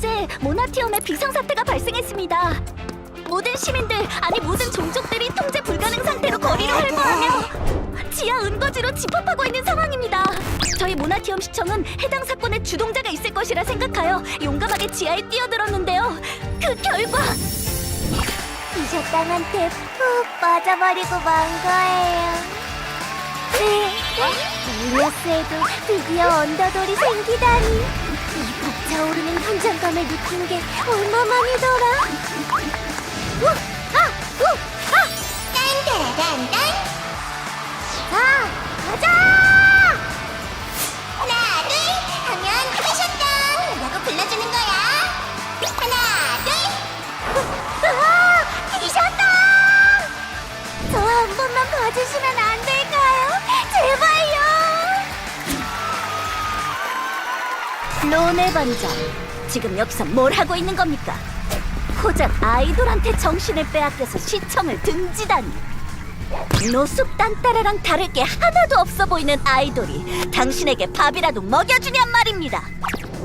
어제 모나티엄에 비상사태가 발생했습니다. 모든 시민들, 아니 모든 종족들이 통제 불가능 상태로 거리로 활보하며 지하 은거지로 집합하고 있는 상황입니다. 저희 모나티엄 시청은 해당 사건의 주동자가 있을 것이라 생각하여 용감하게 지하에 뛰어들었는데요. 그 결과 이저 땅한테 푹 빠져버리고 만 거예요. 네, 엘리아스에도 드디어 언더돌이 생기다니. 이 벅차오르는 현장감을 느낀 게 얼마만이더라. 딴따라단딴. 자, 가자! 하나, 둘 하면 티셔땅! 라고 불러주는 거야. 하나, 둘! 티셔땅! 저 한 번만 봐주시면 안 될까요? 제발요! 로네 반장, 지금 여기서 뭘 하고 있는 겁니까? 고작 아이돌한테 정신을 빼앗겨서 시청을 등지다니. 노숙 딴따라랑 다를 게 하나도 없어 보이는 아이돌이 당신에게 밥이라도 먹여주냔 말입니다.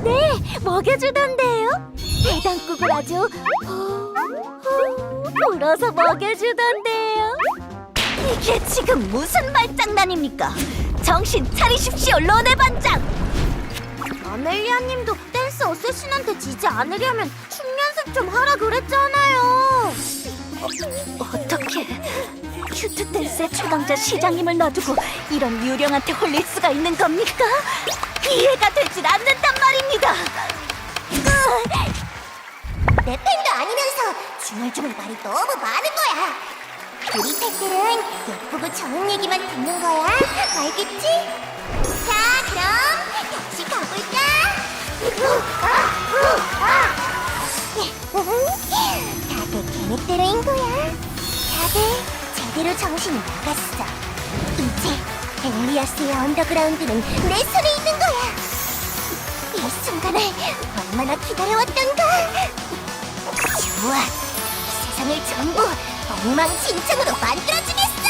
네, 먹여주던데요. 해당국을 아주 불어서 먹여주던데요. 이게 지금 무슨 말장난입니까? 정신 차리십시오, 로네 반장! 아멜리아님도 댄스 어쌔신한테 지지 않으려면 춤 연습 좀 하라 그랬잖아요. 어떻게 큐트 댄스의 최강자 시장님을 놔두고 이런 유령한테 홀릴 수가 있는 겁니까? 이해가 되질 않는단 말입니다. 내 팬도 아니면서 중얼중얼 말이 너무 많은 거야. 우리 팬들은 예쁘고 좋은 얘기만 듣는 거야. 알겠지? 자, 그럼 다시 가볼까? 다들 계획대로인 거야. 다들 제대로 정신이 나갔어. 이제 엘리아스의 언더그라운드는 내 손에 있는 거야. 이 순간을 얼마나 기다려왔던가. 좋아, 이 세상을 전부 엉망진창으로 만들어주겠어.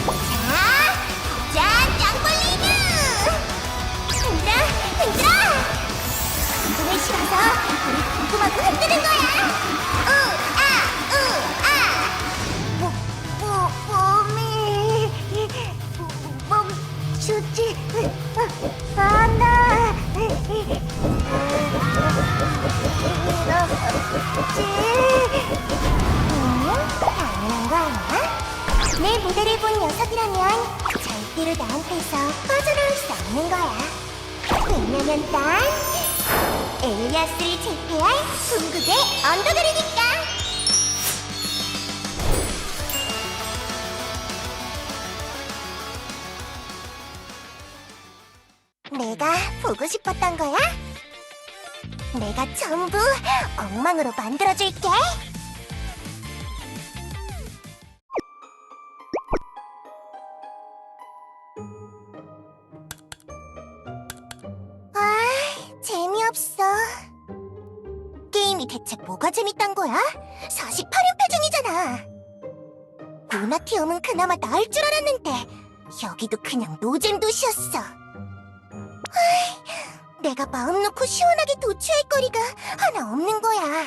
자, 짠 짱벌리드! 흔들어, 흔들어! 운동을 실어서 우리 궁금하고 흔드는 거야. 몸이 멈추지 않아. 당연한 거 아니야? 내 무대를 본 녀석이라면 절대로 나한테서 빠져나올 수 없는 거야. 왜냐면 난 엘리아스를 제패할 궁극의 언더걸이니까. 내가 보고 싶었던 거야? 내가 전부 엉망으로 만들어줄게. 재미없어. 게임이 대체 뭐가 재밌단 거야? 48연 패전이잖아. 모나티엄은 그나마 나을 줄 알았는데 여기도 그냥 노잼 도시였어. 내가 마음 놓고 시원하게 도취할 거리가 하나 없는 거야.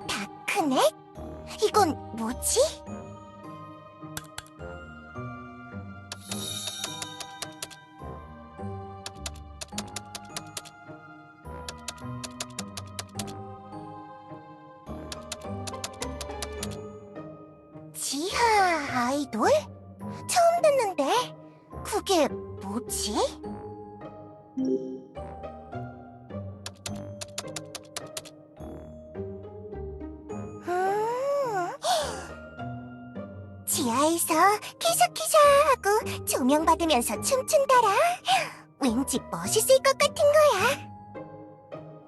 다크넷? 이건 뭐지? 지하 아이돌? 처음 듣는데 그게 뭐지? 지하에서 키샤키샤 하고 조명 받으면서 춤춘다라. 왠지 멋있을 것 같은 거야.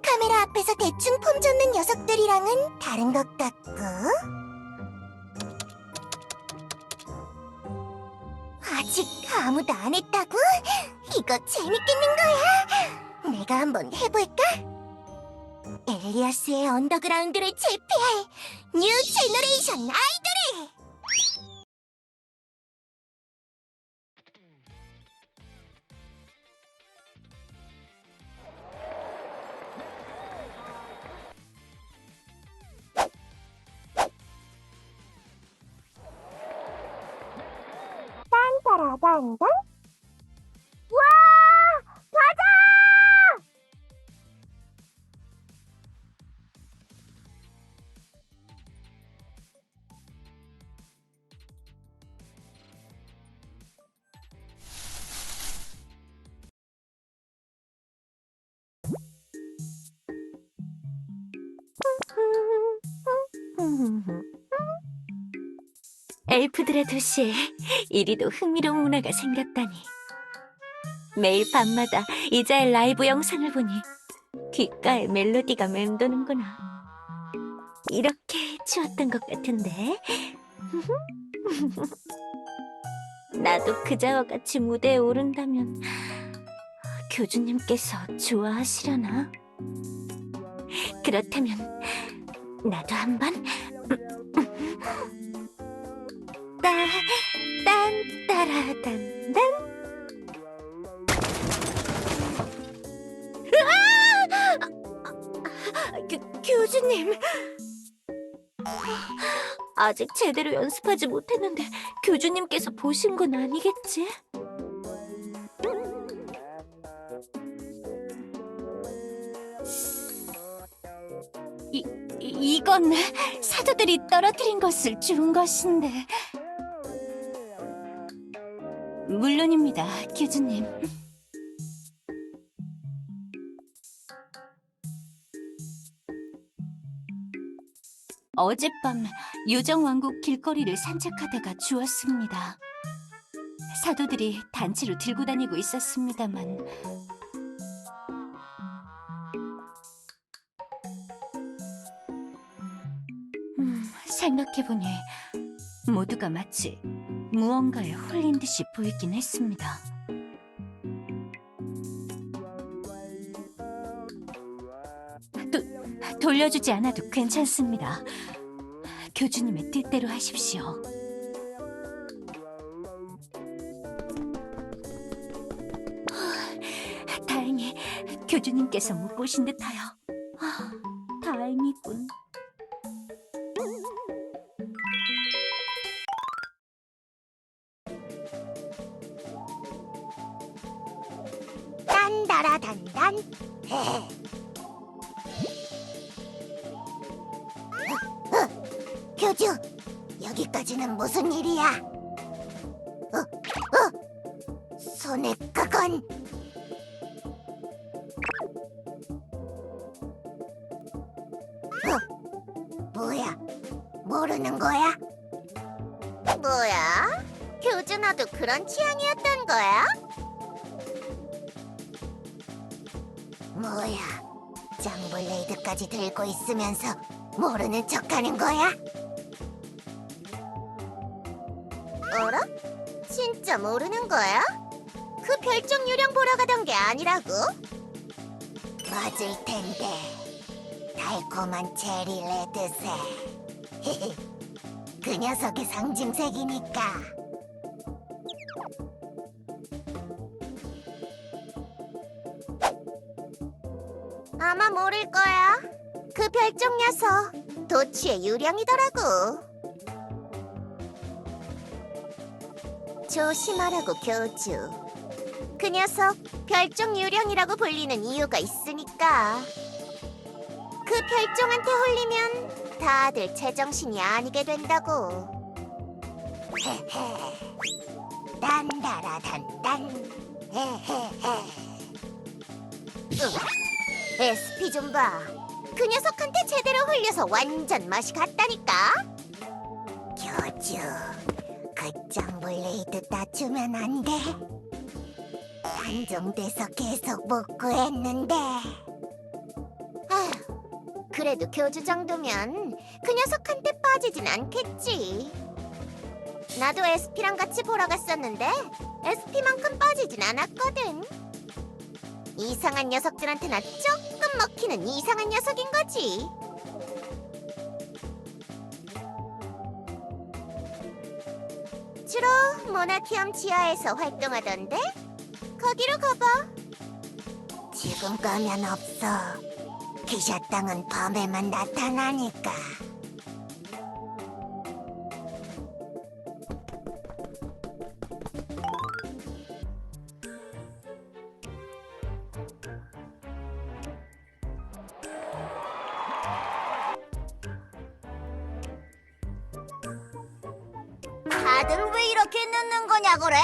카메라 앞에서 대충 폼 잡는 녀석들이랑은 다른 것 같고. 아직 아무도 안 했다고? 이거 재밌겠는 거야. 내가 한번 해볼까? 엘리아스의 언더그라운드를 제패할 뉴 제너레이션 아이돌을! 딴따라단단. 와! 가자! 엘프들의 도시에 이리도 흥미로운 문화가 생겼다니. 매일 밤마다 이자의 라이브 영상을 보니 귓가에 멜로디가 맴도는구나. 이렇게 추웠던 것 같은데. 나도 그자와 같이 무대에 오른다면 교주님께서 좋아하시려나? 그렇다면 나도 한번 딴따라단단. 교주님. 아직 제대로 연습하지 못했는데 교주님께서 보신 건 아니겠지? 이건 사도들이 떨어뜨린 것을 주운 것인데. 물론입니다, 교주님. 어젯밤 요정왕국 길거리를 산책하다가 주웠습니다. 사도들이 단체로 들고 다니고 있었습니다만 생각해보니 모두가 마치 무언가에 홀린 듯이 보이긴 했습니다. 돌려주지 않아도 괜찮습니다. 교주님의 뜻대로 하십시오. 다행히 교주님께서 못 보신 듯하여. 다행이군. 딴따라단단. 교주, 여기까지는 무슨 일이야? 손에 그건. 뭐야? 모르는 거야? 뭐야? 교주 너도 그런 취향이었던 거야? 뭐야? 짱블레이드까지 들고 있으면서 모르는 척하는 거야? 어라? 진짜 모르는 거야? 그 별종 유령 보러 가던 게 아니라고? 맞을 텐데. 달콤한 체리 레드색. 그 녀석의 상징색이니까. 아마 모를 거야. 그 별종 녀석 도치의 유령이더라고. 조심하라고, 교주. 그 녀석 별종 유령이라고 불리는 이유가 있으니까. 그 별종한테 홀리면 다들 제정신이 아니게 된다고. 헤헤. 딴따라단단. 헤헤헤. SP 좀 봐. 그 녀석한테 제대로 홀려서 완전 맛이 갔다니까. 교주, 그 짱블레이드 다주면 안 돼? 단종돼서 계속 못 구했는데. 아휴, 그래도 교주 정도면 그 녀석한테 빠지진 않겠지. 나도 SP랑 같이 보러 갔었는데 SP만큼 빠지진 않았거든. 이상한 녀석들한테나 조금 먹히는 이상한 녀석인 거지. 주로 모나티엄 지하에서 활동하던데? 거기로 가봐. 지금 가면 없어. 기샤 땅은 밤에만 나타나니까. 다들 왜 이렇게 늦는 거냐 그래?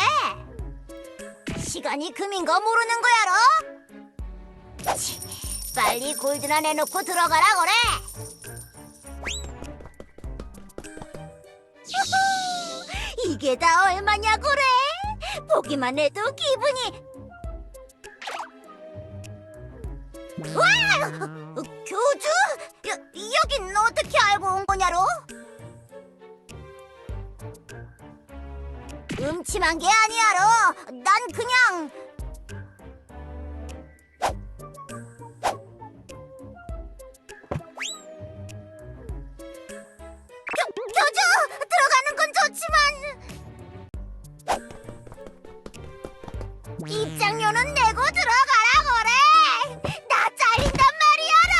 시간이 금인 거 모르는 거야로? 치, 빨리 골드나 내놓고 들어가라 그래. 유후, 이게 다 얼마냐 그래? 보기만 해도 기분이. 와! 교주? 여긴 어떻게 알고 온 거냐로? 음침한 게 아니야로. 난 그냥. 교주! 들어가는 건 좋지만 입장료는 내고 들어가라 그래. 나 잘린단 말이야로.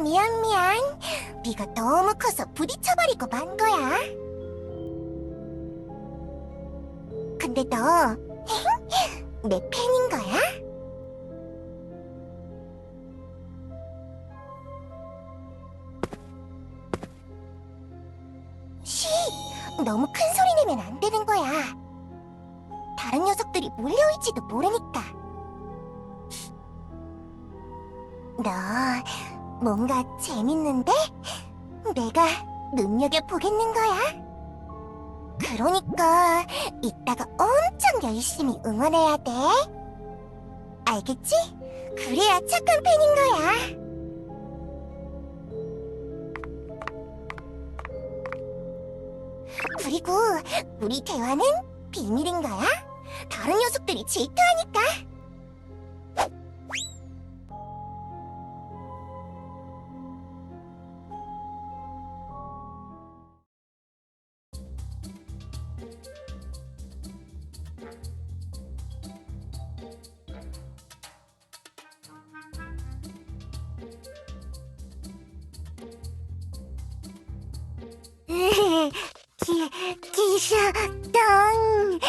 미안. 네가 너무 커서 부딪혀버리고 만 거야. 근데 너 내 팬인 거야? 쉿! 너무 큰 소리 내면 안 되는 거야. 다른 녀석들이 몰려올지도 모르니까. 너 뭔가 재밌는데? 내가 눈여겨보겠는 거야. 그러니까 이따가 엄청 열심히 응원해야 돼. 알겠지? 그래야 착한 팬인 거야. 그리고 우리 대화는 비밀인 거야. 다른 녀석들이 질투하니까. 기사당.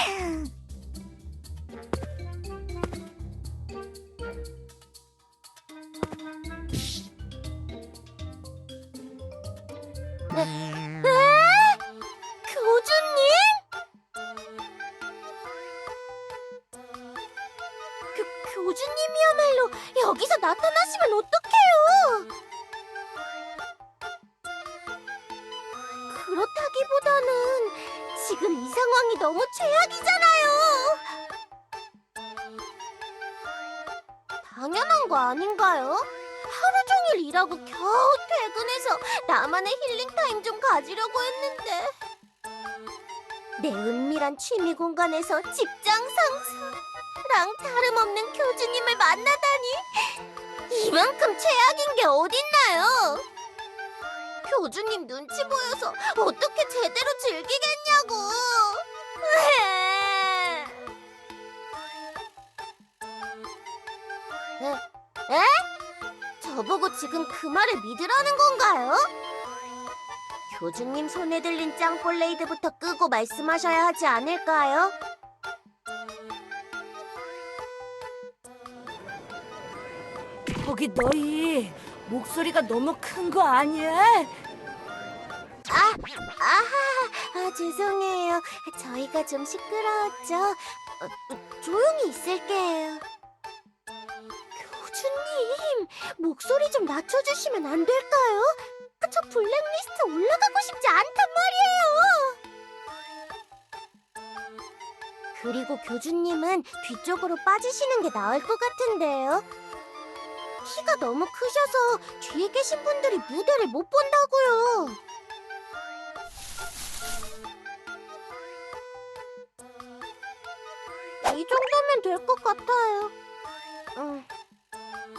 교주님? 교주님이야말로 여기서 나타나시면 어떡해요? 그렇다기보다는 지금 이 상황이 너무 최악이잖아요. 당연한 거 아닌가요? 하루 종일 일하고 겨우 퇴근해서 나만의 힐링 타임 좀 가지려고 했는데 내 은밀한 취미 공간에서 직장 상사랑 다름없는 교주님을 만나다니 이만큼 최악인 게 어딨나요? 교주님 눈치 보여서 어떻게 제대로 즐기겠냐고. 에? 저보고 지금 그 말을 믿으라는 건가요? 교주님 손에 들린 짱볼레이드부터 끄고 말씀하셔야 하지 않을까요? 거기 너희 목소리가 너무 큰 거 아니야? 죄송해요. 저희가 좀 시끄러웠죠. 조용히 있을게요. 교주님, 목소리 좀 낮춰주시면 안 될까요? 저 블랙리스트 올라가고 싶지 않단 말이에요. 그리고 교주님은 뒤쪽으로 빠지시는 게 나을 것 같은데요. 키가 너무 크셔서 뒤에 계신 분들이 무대를 못 본다고요. 이 정도면 될 것 같아요.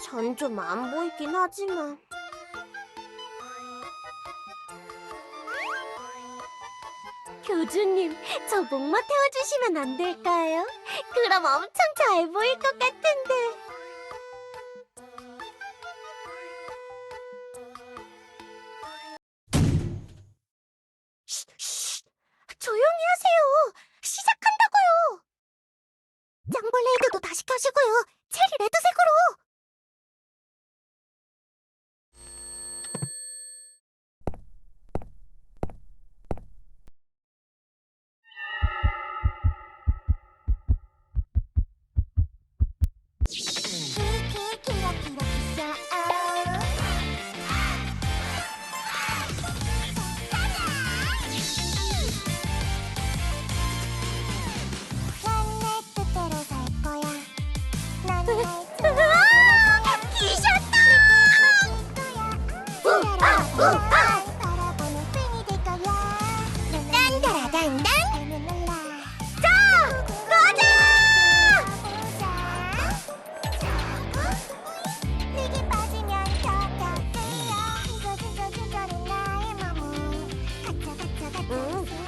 전 좀 안 보이긴 하지만. 교주님, 저 목마 태워주시면 안 될까요? 그럼 엄청 잘 보일 것 같은데. 바꿨어요. 체리 레드색으로.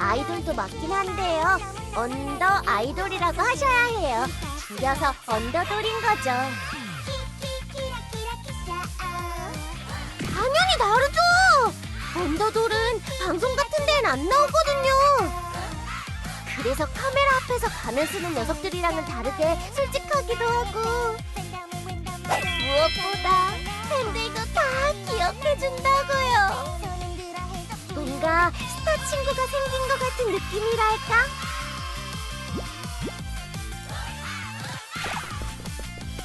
아이돌도 맞긴 한데요. 언더 아이돌이라고 하셔야 해요. 줄여서 언더돌인 거죠. 당연히 다르죠. 언더돌은 방송 같은 데는 안 나오거든요. 그래서 카메라 앞에서 가면 쓰는 녀석들이랑은 다르게 솔직하기도 하고, 무엇보다 팬들도 다 기억해준다고요. 뭔가 스타 친구가 생긴 것 같은 느낌이랄까?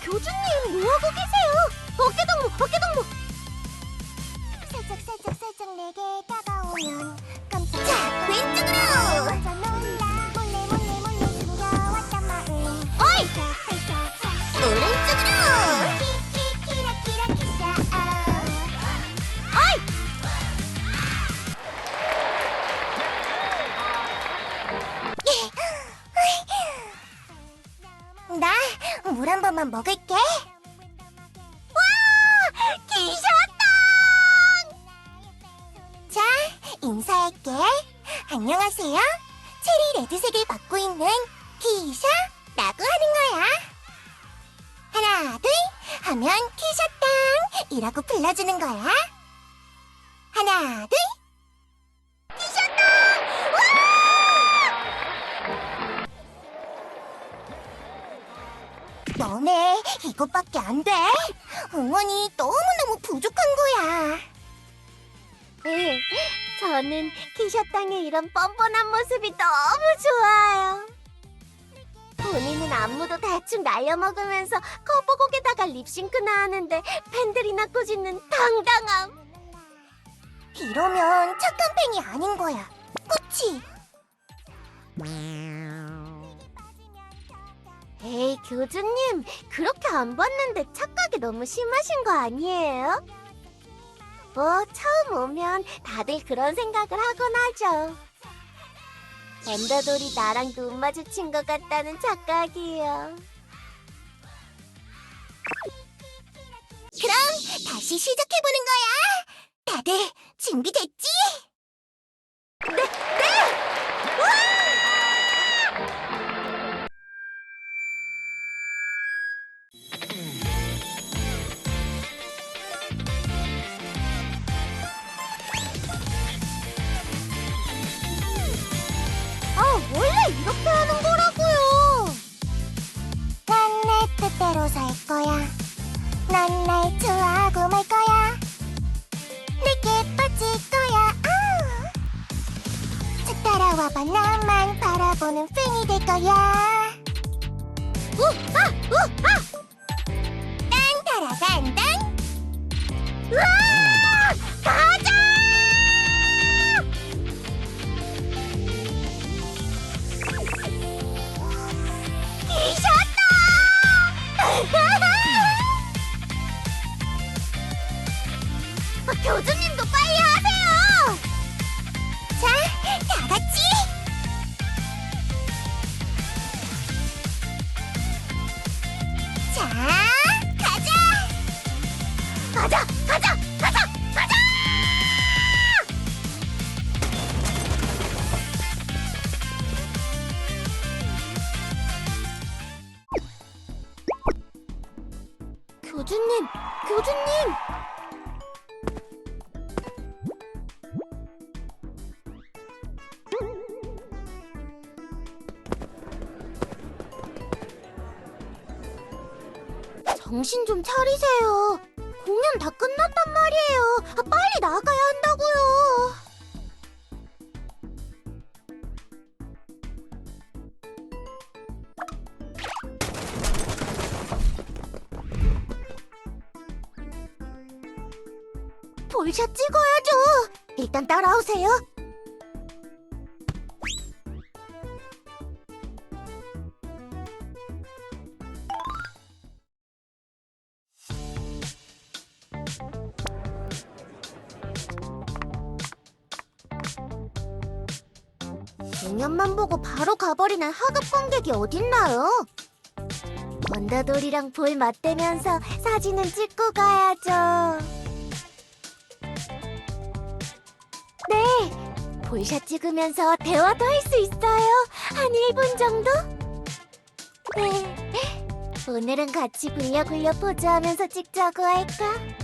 교주님, 뭐하고 계세요? 어깨동무, 어깨동무! 살짝 내게 다가오면 깜짝. 자, 왼쪽으로! 어이! 오른쪽으로! 나 물 한 번만 먹을게. 와! 기샤땅! 자, 인사할게. 안녕하세요. 체리 레드색을 맡고 있는 기샤라고 하는 거야. 하나, 둘 하면 기샤땅이라고 불러주는 거야. 하나, 둘. 기샤땅! 너네 이것밖에 안 돼? 응원이 너무너무 부족한 거야. 저는 키샤땅의 이런 뻔뻔한 모습이 너무 좋아요. 본인은 안무도 대충 날려먹으면서 커버곡에다가 립싱크나 하는데 팬들이나 꾸짖는 당당함. 이러면 착한 팬이 아닌 거야. 그치? 에이, 교주님, 그렇게 안 봤는데 착각이 너무 심하신 거 아니에요? 뭐 처음 오면 다들 그런 생각을 하곤 하죠. 언더돌이 나랑 눈 마주친 것 같다는 착각이에요. 그럼 다시 시작해보는 거야. 다들 준비됐지? 네! 원래 이렇게 하는 거라고요. 난 내 뜻대로 살 거야. 난 날 좋아하고 말 거야. 내게 빠질 거야. 자, 따라와봐. 나만 바라보는 팬이 될 거야. 딴따라단단. 우와! 가자! 교주님도 빨리 하세요! 자, 다 같이! 자, 가자! 가자! 가자! 가자! 가자! 교주님! 교주님! 정신 좀 차리세요. 공연 다 끝났단 말이에요. 빨리 나가야 한다고요. 볼샷 찍어야죠. 일단 따라오세요. 공연만 보고 바로 가버리는 하급 관객이 어딨나요? 원더돌이랑 볼 맞대면서 사진은 찍고 가야죠. 네, 볼샷 찍으면서 대화도 할 수 있어요. 한 1분 정도? 네, 오늘은 같이 굴려굴려 포즈하면서 찍자고 할까?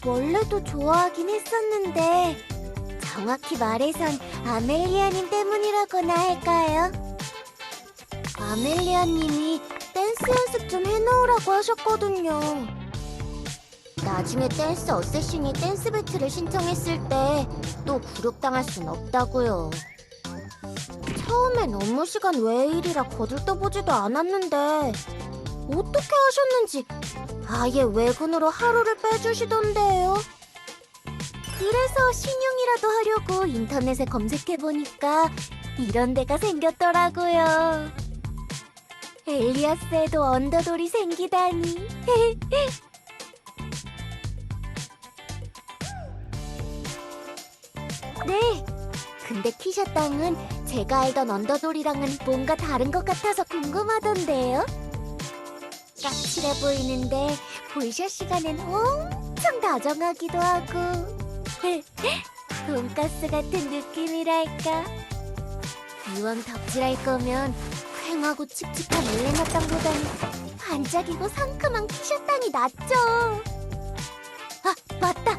원래도 좋아하긴 했었는데 정확히 말해선 아멜리아님 때문이라고나 할까요? 아멜리아님이 댄스 연습 좀 해놓으라고 하셨거든요. 나중에 댄스 어쌔신이 댄스 배틀을 신청했을 때 또 굴욕당할 순 없다고요. 처음엔 업무 시간 외일이라 거들떠보지도 않았는데 어떻게 하셨는지 아예 외근으로 하루를 빼주시던데요. 그래서 신용이라도 하려고 인터넷에 검색해보니까 이런 데가 생겼더라고요. 엘리아스에도 언더돌이 생기다니. 네, 근데 키샤땅은 제가 알던 언더돌이랑은 뭔가 다른 것 같아서 궁금하던데요. 까칠해 보이는데 볼샷 시간엔 엄청 다정하기도 하고 돈가스 같은 느낌이랄까. 이왕 덕질할 거면 휑하고 칙칙한 엘레나 땅보다는 반짝이고 상큼한 키샤 땅이 낫죠. 아, 맞다!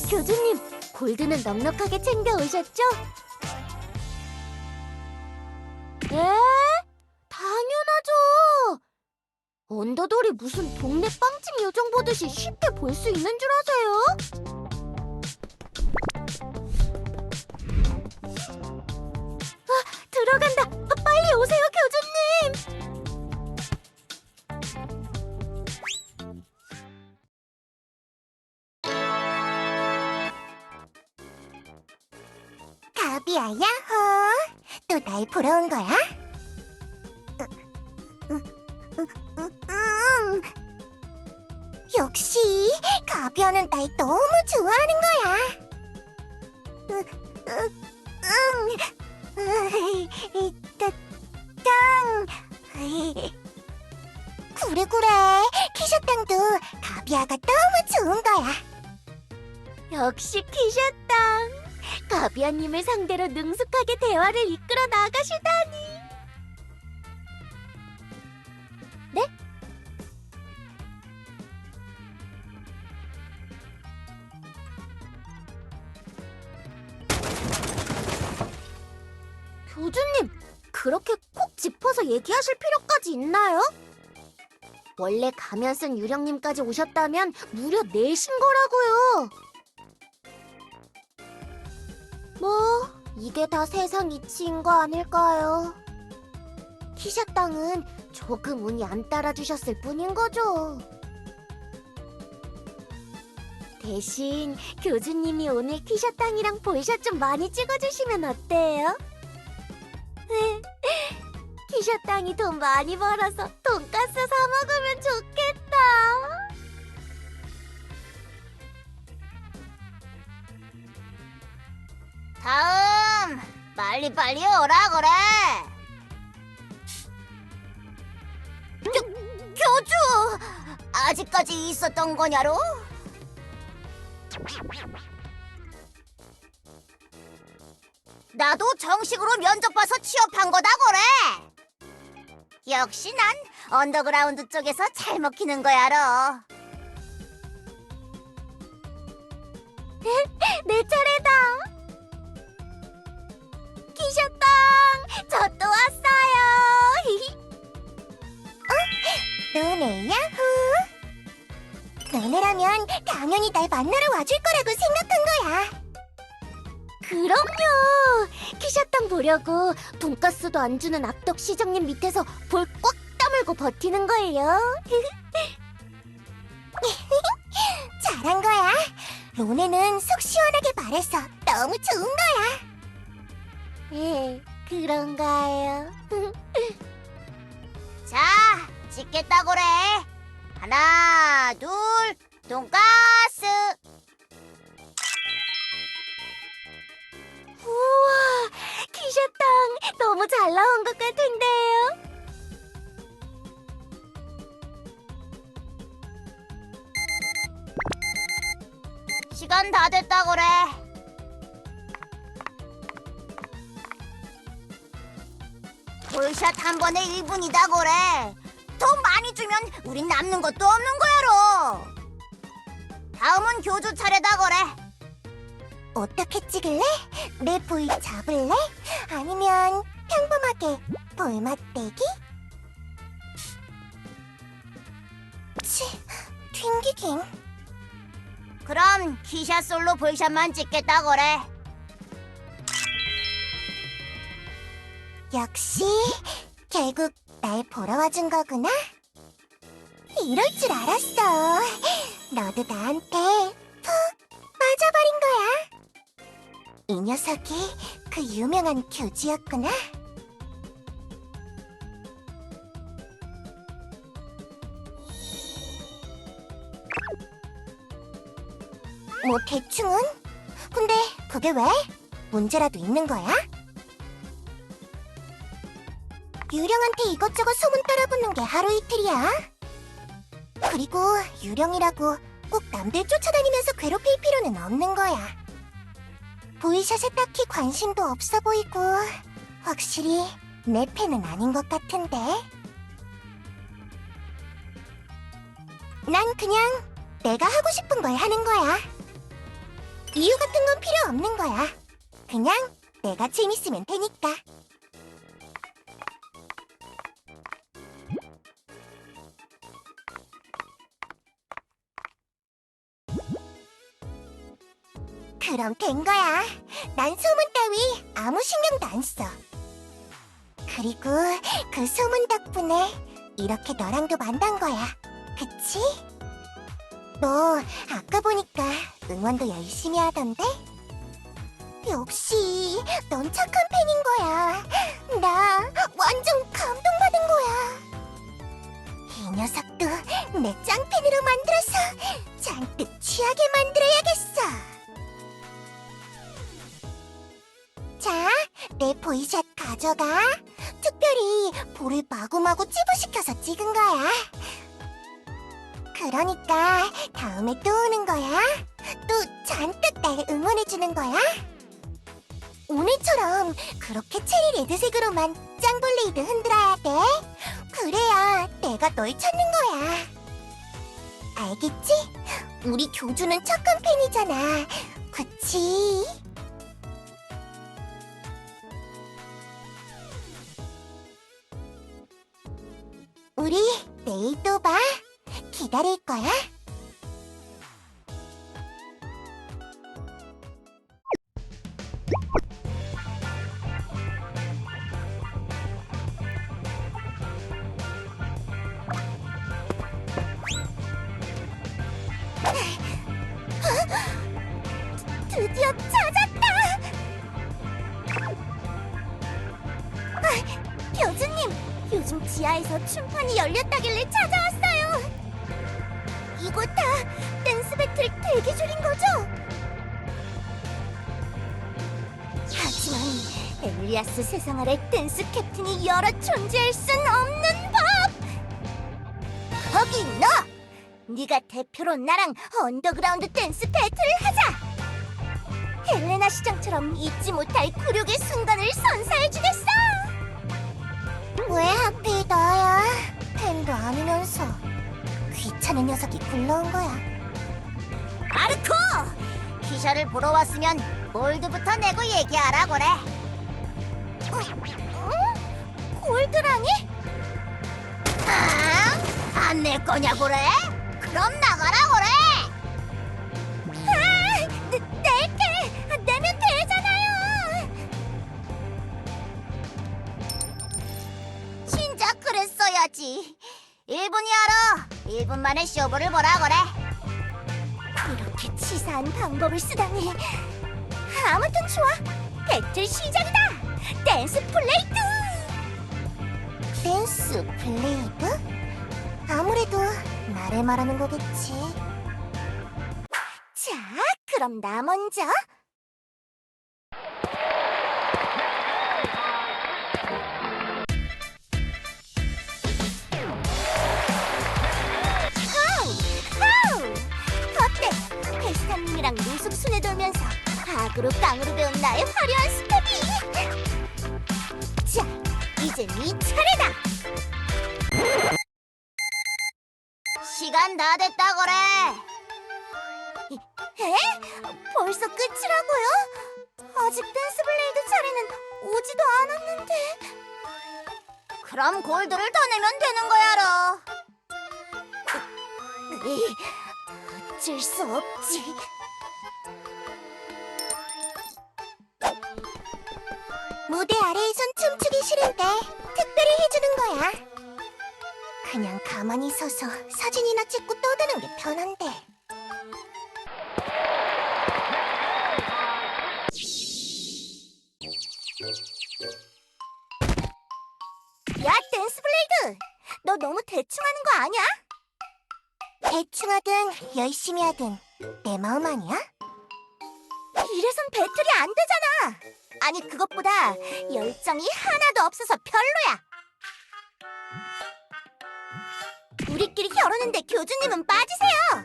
교주님, 골드는 넉넉하게 챙겨 오셨죠? 에? 당연하죠! 언더돌이 무슨 동네 빵집 요정 보듯이 쉽게 볼 수 있는 줄 아세요? 아, 들어간다! 빨리 오세요, 교주님! 가비야, 야호! 또 날 보러 온 거야? 역시 가비야는 날 너무 좋아하는 거야. 그래 키샤땅도 가비야가 너무 좋은 거야. 역시 키샤땅, 가비야님을 상대로 능숙하게 대화를 이끌어 나가시다니. 네? 교주님, 그렇게 콕 짚어서 얘기하실 필요까지 있나요? 원래 가면 쓴 유령님까지 오셨다면 무려 4신 거라고요. 뭐 이게 다 세상 이치인 거 아닐까요? 키샤 땅은 조금 운이 안 따라주셨을 뿐인 거죠. 대신 교주님이 오늘 키샤 땅이랑 볼샷 좀 많이 찍어주시면 어때요? 키샤 땅이 돈 많이 벌어서 돈가스 사 먹으면 좋겠다. 다음, 빨리빨리 오라 그래. 교주, 아직까지 있었던 거냐로? 나도 정식으로 면접 봐서 취업한 거다 그래. 역시 난 언더그라운드 쪽에서 잘 먹히는 거야로. 내 차례다. 키샤땅, 저 또 왔어요. 너네 야호! 너네라면 당연히 날 만나러 와줄 거라고 생각한 거야. 그럼요. 키샤땅 보려고 돈가스도 안 주는 악덕 시장님 밑에서 볼 꽉 다물고 버티는 거예요. 잘한 거야. 로네는 속 시원하게 말해서 너무 좋은 거야. 예, 그런가요? 자, 찍겠다고래. 하나, 둘, 돈가스. 우와, 키샤땅 너무 잘 나온 것 같은데요. 시간 다 됐다고래. 볼샷 한 번에 1분이다고래. 돈 많이 주면 우린 남는 것도 없는 거야로. 다음은 교주 차례다고래. 어떻게 찍을래? 내 부위 잡을래? 아니면 평범하게 볼 맞대기? 치, 튕기긴. 그럼 키샷 솔로 볼샷만 찍겠다고래. 역시 결국 날 보러 와준 거구나. 이럴 줄 알았어. 너도 나한테 푹 빠져버린 거야. 이 녀석이 그 유명한 교주였구나. 뭐 대충은? 근데 그게 왜? 문제라도 있는 거야? 유령한테 이것저것 소문 따라붙는 게 하루 이틀이야. 그리고 유령이라고 꼭 남들 쫓아다니면서 괴롭힐 필요는 없는 거야. 보이샷에 딱히 관심도 없어 보이고 확실히 내 팬은 아닌 것 같은데. 난 그냥 내가 하고 싶은 걸 하는 거야. 이유 같은 건 필요 없는 거야. 그냥 내가 재밌으면 되니까. 그럼 된 거야. 난 소문 따위 아무 신경도 안 써. 그리고 그 소문 덕분에 이렇게 너랑도 만난 거야. 그치? 너 아까 보니까 응원도 열심히 하던데? 역시 넌 착한 팬인 거야. 나 완전 감동받은 거야. 이 녀석도 내 짱팬으로 만들어서 잔뜩 취하게 만들어야겠어. 자, 내 보이샷 가져가. 특별히 볼을 마구마구 찌부시켜서 찍은 거야. 그러니까 다음에 또 오는 거야. 또 잔뜩 날 응원해주는 거야. 오늘처럼 그렇게 체리 레드색으로만 짱블레이드 흔들어야 돼. 그래야 내가 널 찾는 거야. 알겠지? 우리 교주는 착한 팬이잖아. 그치? 우리 내일 또 봐. 기다릴 거야. 드디어 찾았다. 교주님, 요즘 지하에서 춤판이 열렸다길래 찾아왔어요. 이거 다 댄스 배틀 대기 중인 거죠? 하지만 엘리아스 세상 아래 댄스 캡틴이 여러 존재할 순 없는 법! 거기 너! 네가 대표로 나랑 언더그라운드 댄스 배틀을 하자! 헬레나 시장처럼 잊지 못할 굴욕의 순간을 선사해주겠어! 왜 하필 너야? 팬도 아니면서 귀찮은 녀석이 굴러온 거야. 아르코! 키샤를 보러 왔으면 골드부터 내고 얘기하라고래. 골드라니? 아, 혼낼 거냐고 그래? 그럼 나가라 그래! 낼게! 내면 되잖아요! 진작 그랬어야지. 1분이야로 1분 만에 쇼부를 보라 그래. 이렇게 치사한 방법을 쓰다니. 아무튼 좋아. 배틀 시작이다. 댄스 플레이드. 댄스 플레이드? 아무래도 나를 말하는 거겠지. 자, 그럼 나 먼저. 어때? 페스타님이랑 노숙순에 돌면서 악으로 깡으로 배운 나의 화려한 스텝이. 자, 이제 네 차례다. 시간 다 됐다 그래. 에? 벌써 끝이라고요? 아직 댄스블레이드 차례는 오지도 않았는데. 그럼 골드를 더 내면 되는 거야로. 어쩔 수 없지. 무대 아래에선 춤추기 싫은데 특별히 해주는 거야. 그냥 가만히 서서 사진이나 찍고 떠드는 게 편한데. 야, 댄스블레이드! 너 너무 대충 하는 거 아니야? 대충 하든 열심히 하든 내 마음 아니야? 이래선 배틀이 안 되잖아. 아니, 그것보다 열정이 하나도 없어서 별로야. 우리끼리 겨루는데 교주님은 빠지세요.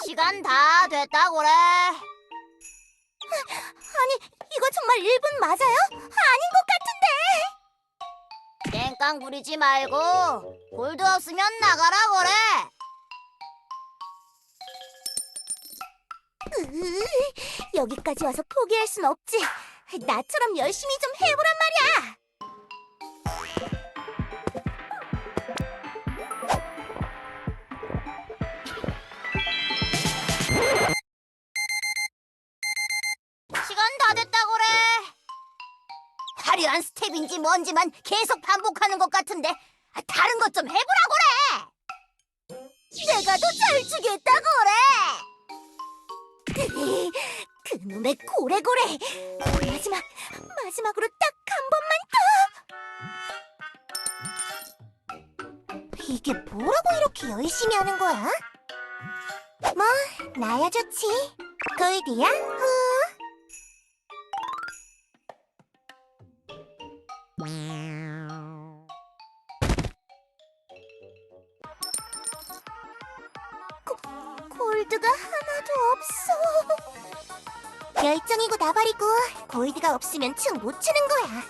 시간 다 됐다 그래. 아니, 이거 정말 1분 맞아요? 아닌 것 같은데. 땡깡 부리지 말고 골드 없으면 나가라 그래. 여기까지 와서 포기할 순 없지. 나처럼 열심히 좀 해보란 말이야. 시간 다 됐다 그래. 화려한 스텝인지 뭔지만 계속 반복하는 것 같은데 다른 것 좀 해보라 그래. 내가 더 잘 추겠다 그래. 그놈의 고래고래. 마지막으로 딱 한 번만 더. 이게 뭐라고 이렇게 열심히 하는 거야? 뭐 나야 좋지. 골드야 후. 골드가 하나도 없어. 열정이고 나발이고 골드가 없으면 춤 못 추는 거야.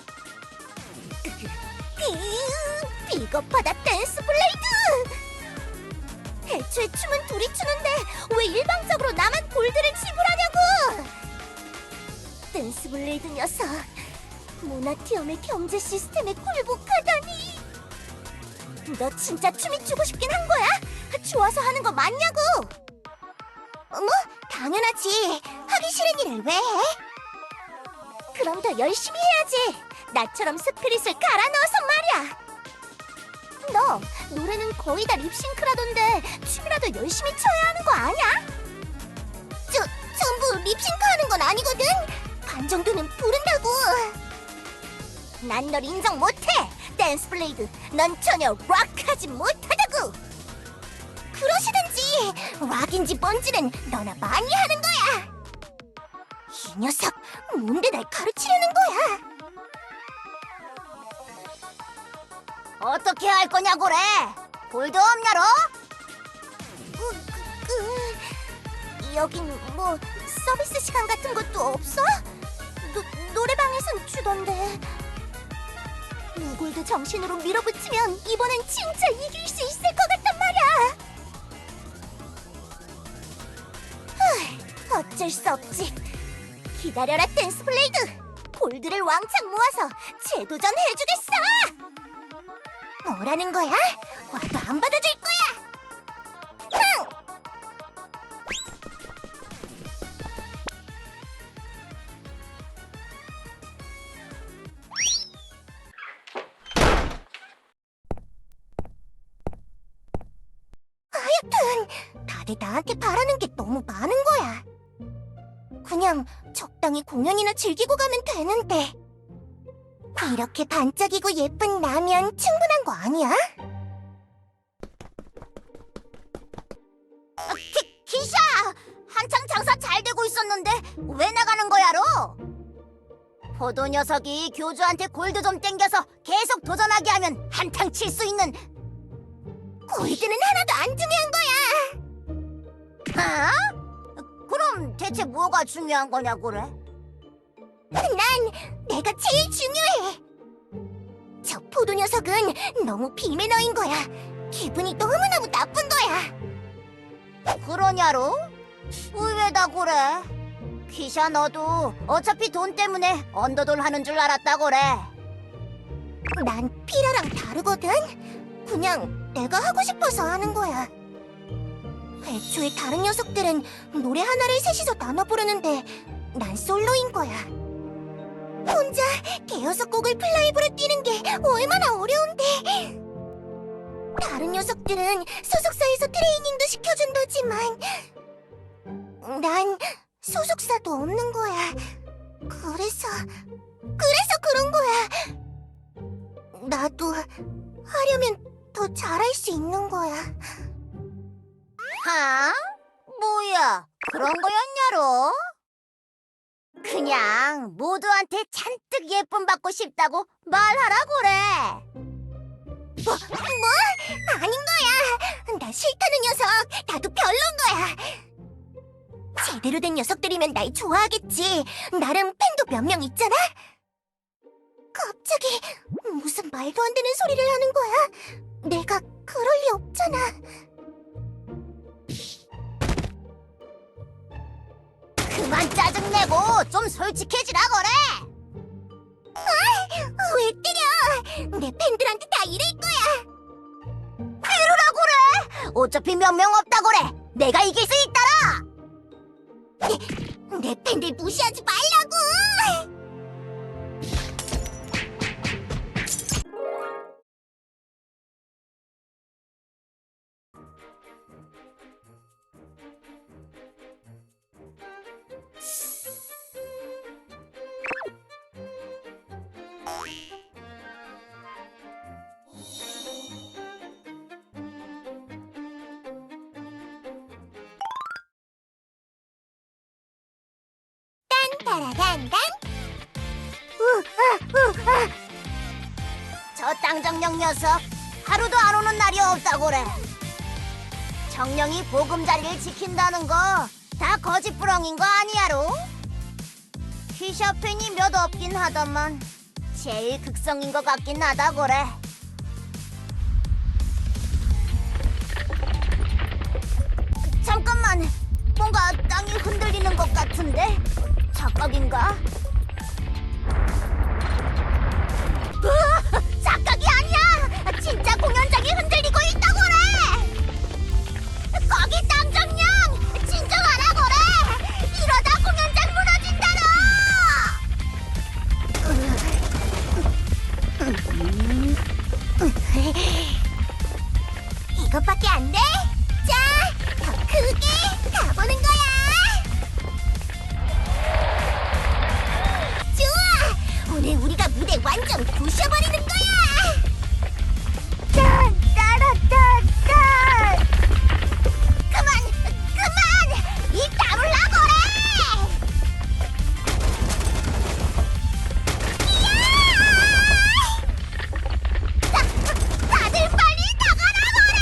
비겁하다 댄스블레이드. 애초에 춤은 둘이 추는데 왜 일방적으로 나만 골드를 지불하냐고. 댄스블레이드 녀석, 모나티엄의 경제 시스템에 굴복하다니. 너 진짜 춤이 추고 싶긴 한 거야? 좋아서 하는 거 맞냐고. 뭐 당연하지. 하기 싫은 일을 왜 해? 그럼 더 열심히 해야지. 나처럼 스피릿을 갈아 넣어서 말이야. 너 노래는 거의 다 립싱크라던데 춤이라도 열심히 춰야 하는 거 아니야? 전부 립싱크하는 건 아니거든. 반 정도는 부른다고. 난 널 인정 못해. 댄스블레이드, 넌 전혀 락하지 못하다고. 그러시든지. 락인지 뭔지는 너나 많이 하는 거야. 이 녀석, 뭔데 날 가르치려는 거야? 어떻게 할 거냐고 그래? 골드 없냐로? 여긴 뭐 서비스 시간 같은 것도 없어? 노래방에선 주던데. 무골드 정신으로 밀어붙이면 이번엔 진짜 이길 수 있을 것 같단 말이야. 어쩔 수 없지. 기다려라 댄스블레이드. 골드를 왕창 모아서 재도전해주겠어. 뭐라는 거야? 와도 안 받아줄 거야! 흥! 하여튼 다들 나한테 바라는 게 너무 많은 거야. 그냥 적당히 공연이나 즐기고 가면 되는데 이렇게 반짝이고 예쁜 나면 충분한 거 아니야? 기샤! 한창 장사 잘 되고 있었는데 왜 나가는 거야로? 포도 녀석이 교주한테 골드 좀 땡겨서 계속 도전하게 하면 한탕 칠 수 있는 골드는 하나도 안 중요한 거야! 아? 그럼 대체 뭐가 중요한 거냐고 그래? 난 내가 제일 중요해! 저 포도 녀석은 너무 비매너인 거야. 기분이 너무너무 나쁜 거야. 그러냐로? 의외다 그래. 키샤 너도 어차피 돈 때문에 언더돌 하는 줄 알았다 그래. 난 피라랑 다르거든. 그냥 내가 하고 싶어서 하는 거야. 애초에 다른 녀석들은 노래 하나를 셋이서 나눠 부르는데 난 솔로인 거야. 혼자 대여섯 곡을 플라이브로 뛰는 게 얼마나 어려운데. 다른 녀석들은 소속사에서 트레이닝도 시켜준다지만 난 소속사도 없는 거야. 그래서 그런 거야. 나도 하려면 더 잘할 수 있는 거야. 하? 뭐야? 그런 거였냐로? 그냥 모두한테 잔뜩 예쁨 받고 싶다고 말하라 그래. 뭐? 아닌 거야. 나 싫다는 녀석 나도 별론 거야. 제대로 된 녀석들이면 날 좋아하겠지. 나름 팬도 몇 명 있잖아. 갑자기 무슨 말도 안 되는 소리를 하는 거야. 내가 그럴 리 없잖아. 그만 짜증내고 좀 솔직해지라 그래. 왜 때려? 내 팬들한테 다 이럴 거야. 이러라 그래. 어차피 몇 명 없다 그래. 내가 이길 수 있다라. 내 팬들 무시하지 말라고. 따라단단. 저 땅정령 녀석 하루도 안 오는 날이 없다고 그래. 정령이 보금자리를 지킨다는 거 다 거짓부렁인 거 아니야로? 키샤 팬이 몇 없긴 하더만 제일 극성인 것 같긴 하다 그래. 잠깐만, 뭔가 땅이 흔들리는 것 같은데? 착각인가? 착각이 아니야! 진짜 공연장이 흔들리고 있다고 그래! 거기 땅정령! 진정하라 그래! 이러다 공연장 무너진다라! 이것밖에 안 돼? 자, 더 크게 가보는 거야! 오늘 우리가 무대 완전 부셔버리는 거야! 따라따라따! 그만! 입 다물라 그래! 다들 빨리 나가라 그래!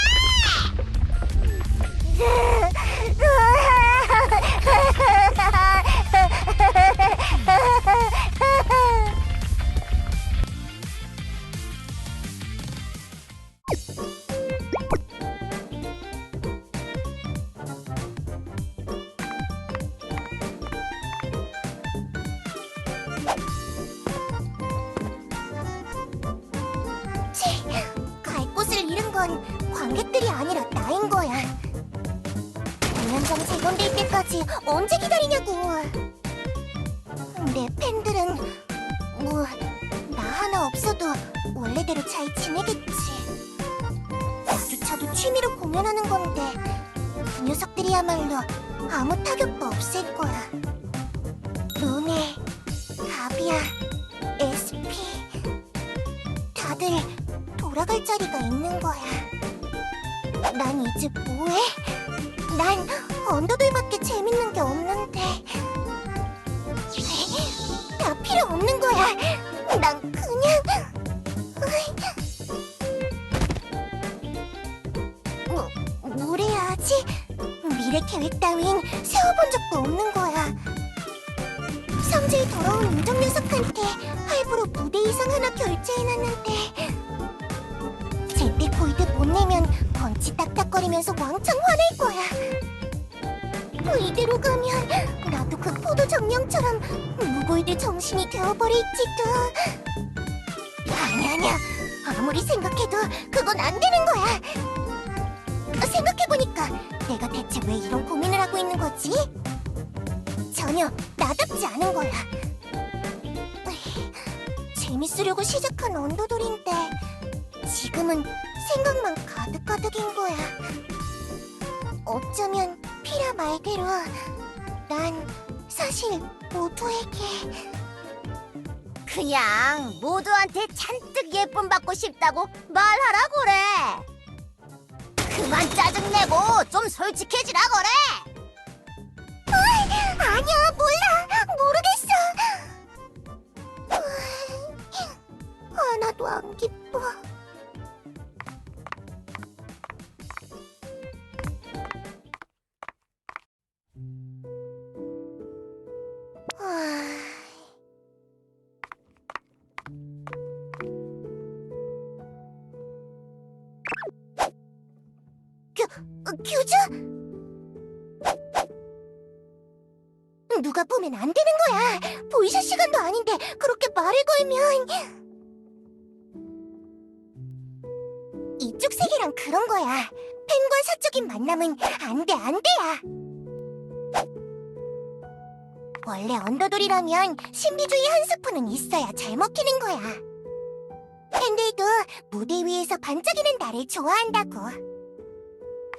건 관객들이 아니라 나인 거야. 공연장 재건될 때까지 언제 기다리냐고. 내 팬들은 뭐 나 하나 없어도 원래대로 잘 지내겠지. 나조차도 취미로 공연하는 건데 그 녀석들이야말로 아무 타격도 없을 거야. 루네, 가비야, SP 다들 돌아갈 자리가 있는 거야. 난 이제 뭐해? 난 언더돌밖에 재밌는 게 없는데. 다 필요 없는 거야. 난 그냥 뭘 해야 하지? 미래 계획 따윈 세워본 적도 없는 거야. 성질 더러운 요정 녀석한테 할부로 무대 이상 하나 결제해놨는데 제때 보이드 못 내면 번치 딱딱거리면서 왕창 화낼 거야. 이대로 가면 나도 그 포도 정령처럼 무골드 정신이 되어버릴지도. 아니야. 아무리 생각해도 그건 안 되는 거야. 생각해보니까 내가 대체 왜 이런 고민을 하고 있는 거지? 전혀 나답지 않은 거야. 재밌으려고 시작한 언더돌인데 지금은 생각만 가득가득인 거야. 어쩌면 피라 말대로 난 사실 모두에게 그냥 모두한테 잔뜩 예쁨 받고 싶다고 말하라 그래. 그만 짜증내고 좀 솔직해지라 그래. 아니야, 몰라. 모르겠어. 하나도 안 기뻐. 규주? 누가 보면 안 되는 거야. 보이샷 시간도 아닌데 그렇게 말을 걸면. 이쪽 세계랑 그런 거야. 팬과 사적인 만남은 안 돼야. 원래 언더돌이라면 신비주의 한 스푼은 있어야 잘 먹히는 거야. 팬들도 무대 위에서 반짝이는 나를 좋아한다고.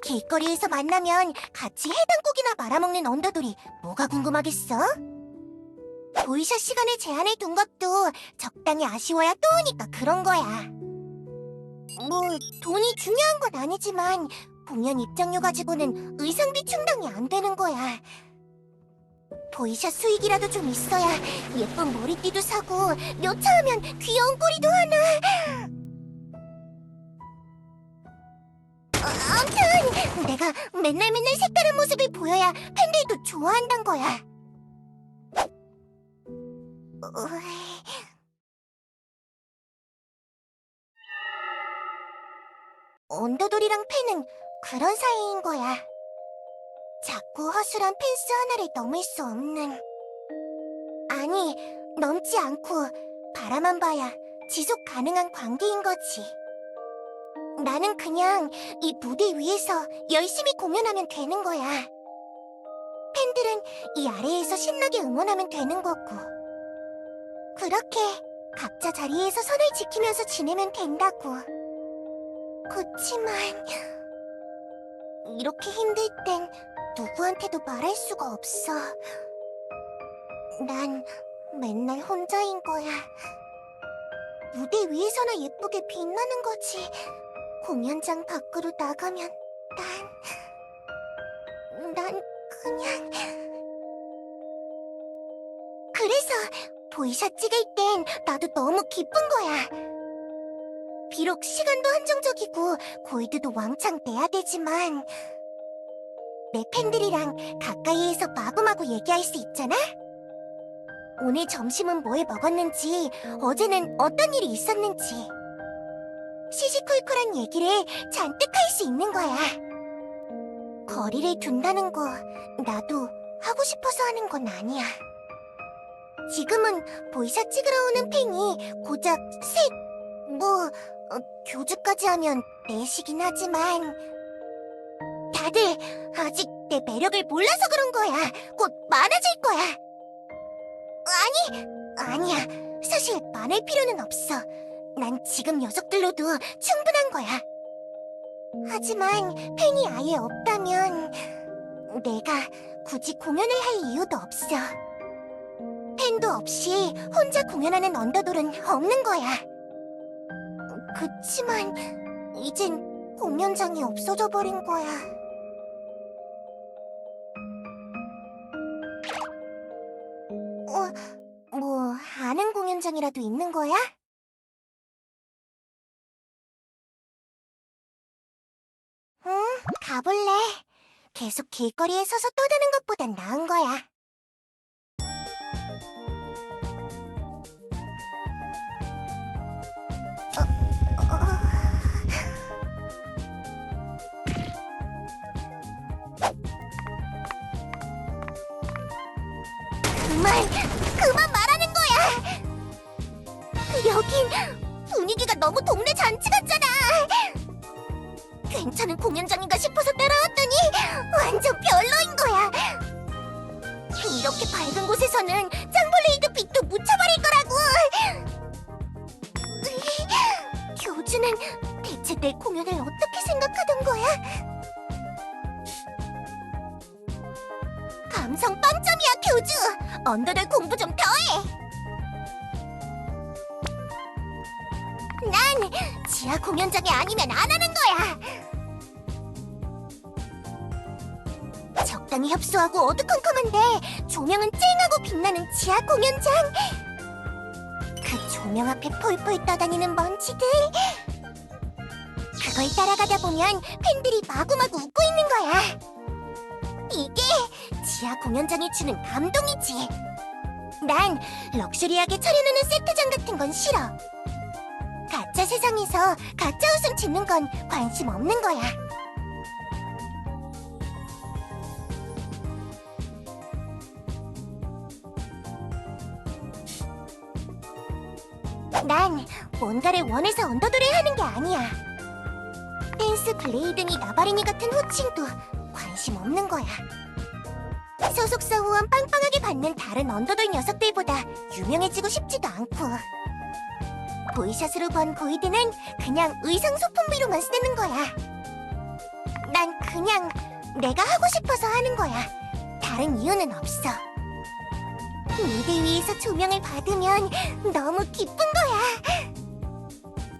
길거리에서 만나면 같이 해장국이나 말아먹는 언더돌이 뭐가 궁금하겠어? 보이샷 시간을 제한해 둔 것도 적당히 아쉬워야 또 오니까 그런 거야. 뭐 돈이 중요한 건 아니지만 공연 입장료 가지고는 의상비 충당이 안 되는 거야. 보이샷 수익이라도 좀 있어야 예쁜 머리띠도 사고 몇 차 하면 귀여운 꼬리도 하나. 아무튼 내가 맨날 색다른 모습을 보여야 팬들도 좋아한단 거야. 언더돌이랑 팬은 그런 사이인 거야. 작고 허술한 펜스 하나를 넘을 수 없는. 아니, 넘지 않고 바라만 봐야 지속 가능한 관계인 거지. 나는 그냥 이 무대 위에서 열심히 공연하면 되는 거야. 팬들은 이 아래에서 신나게 응원하면 되는 거고. 그렇게 각자 자리에서 선을 지키면서 지내면 된다고. 그치만 이렇게 힘들 땐 누구한테도 말할 수가 없어. 난 맨날 혼자인 거야. 무대 위에서나 예쁘게 빛나는 거지. 공연장 밖으로 나가면 난 그냥. 그래서 보이샷 찍을 땐 나도 너무 기쁜 거야. 비록 시간도 한정적이고 골드도 왕창 내야 되지만 내 팬들이랑 가까이에서 마구마구 얘기할 수 있잖아? 오늘 점심은 뭘 먹었는지, 어제는 어떤 일이 있었는지 시시콜콜한 얘기를 잔뜩 할 수 있는 거야. 거리를 둔다는 거 나도 하고 싶어서 하는 건 아니야. 지금은 보이샷 찍으러 오는 팬이 고작 셋, 뭐, 교주까지 하면 내시긴 하지만 다들 아직 내 매력을 몰라서 그런 거야. 곧 많아질 거야. 아니야. 사실 많을 필요는 없어. 난 지금 녀석들로도 충분한 거야. 하지만 팬이 아예 없다면 내가 굳이 공연을 할 이유도 없어. 팬도 없이 혼자 공연하는 언더돌은 없는 거야. 그치만 이젠 공연장이 없어져 버린 거야. 뭐 아는 공연장이라도 있는 거야? 응, 가볼래. 계속 길거리에 서서 떠드는 것보단 나은 거야. 그만 말하는 거야! 여긴 분위기가 너무 동네 잔치 같잖아! 괜찮은 공연장인가 싶어서 따라왔더니 완전 별로인 거야! 이렇게 밝은 곳에서는 짱블레이드 빛도 묻혀버릴 거라고! 교주는 대체 내 공연을 어떻게 생각하던 거야? 감성 빵점이야, 교주! 언더돌 공부 좀 더 해! 난 지하 공연장이 아니면 안 하는 거야! 적당히 협소하고 어두컴컴한데 조명은 쨍하고 빛나는 지하 공연장! 그 조명 앞에 폴폴 떠다니는 먼지들! 그걸 따라가다 보면 팬들이 마구마구 웃고 있는 거야! 이게 지하 공연장이 주는 감동이지. 난 럭셔리하게 차려놓는 세트장 같은 건 싫어. 가짜 세상에서 가짜 웃음 짓는 건 관심 없는 거야. 난 뭔가를 원해서 언더돌을 하는 게 아니야. 댄스 블레이드니 나바리니 같은 호칭도 관심 없는 거야. 소속사 후원 빵빵하게 받는 다른 언더돌 녀석들보다 유명해지고 싶지도 않고 보이샷으로 번 보이드는 그냥 의상 소품비로만 쓰는 거야. 난 그냥 내가 하고 싶어서 하는 거야. 다른 이유는 없어. 무대 위에서 조명을 받으면 너무 기쁜 거야.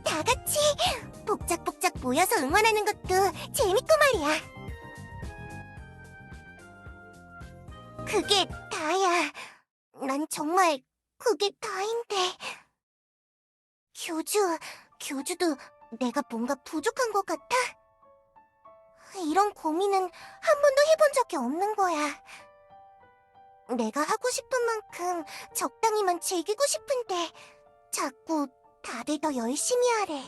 다 같이 복작복작 모여서 응원하는 것도 재밌고 말이야. 그게 다야. 난 정말 그게 다인데. 교주도 내가 뭔가 부족한 것 같아? 이런 고민은 한 번도 해본 적이 없는 거야. 내가 하고 싶은 만큼 적당히만 즐기고 싶은데 자꾸 다들 더 열심히 하래.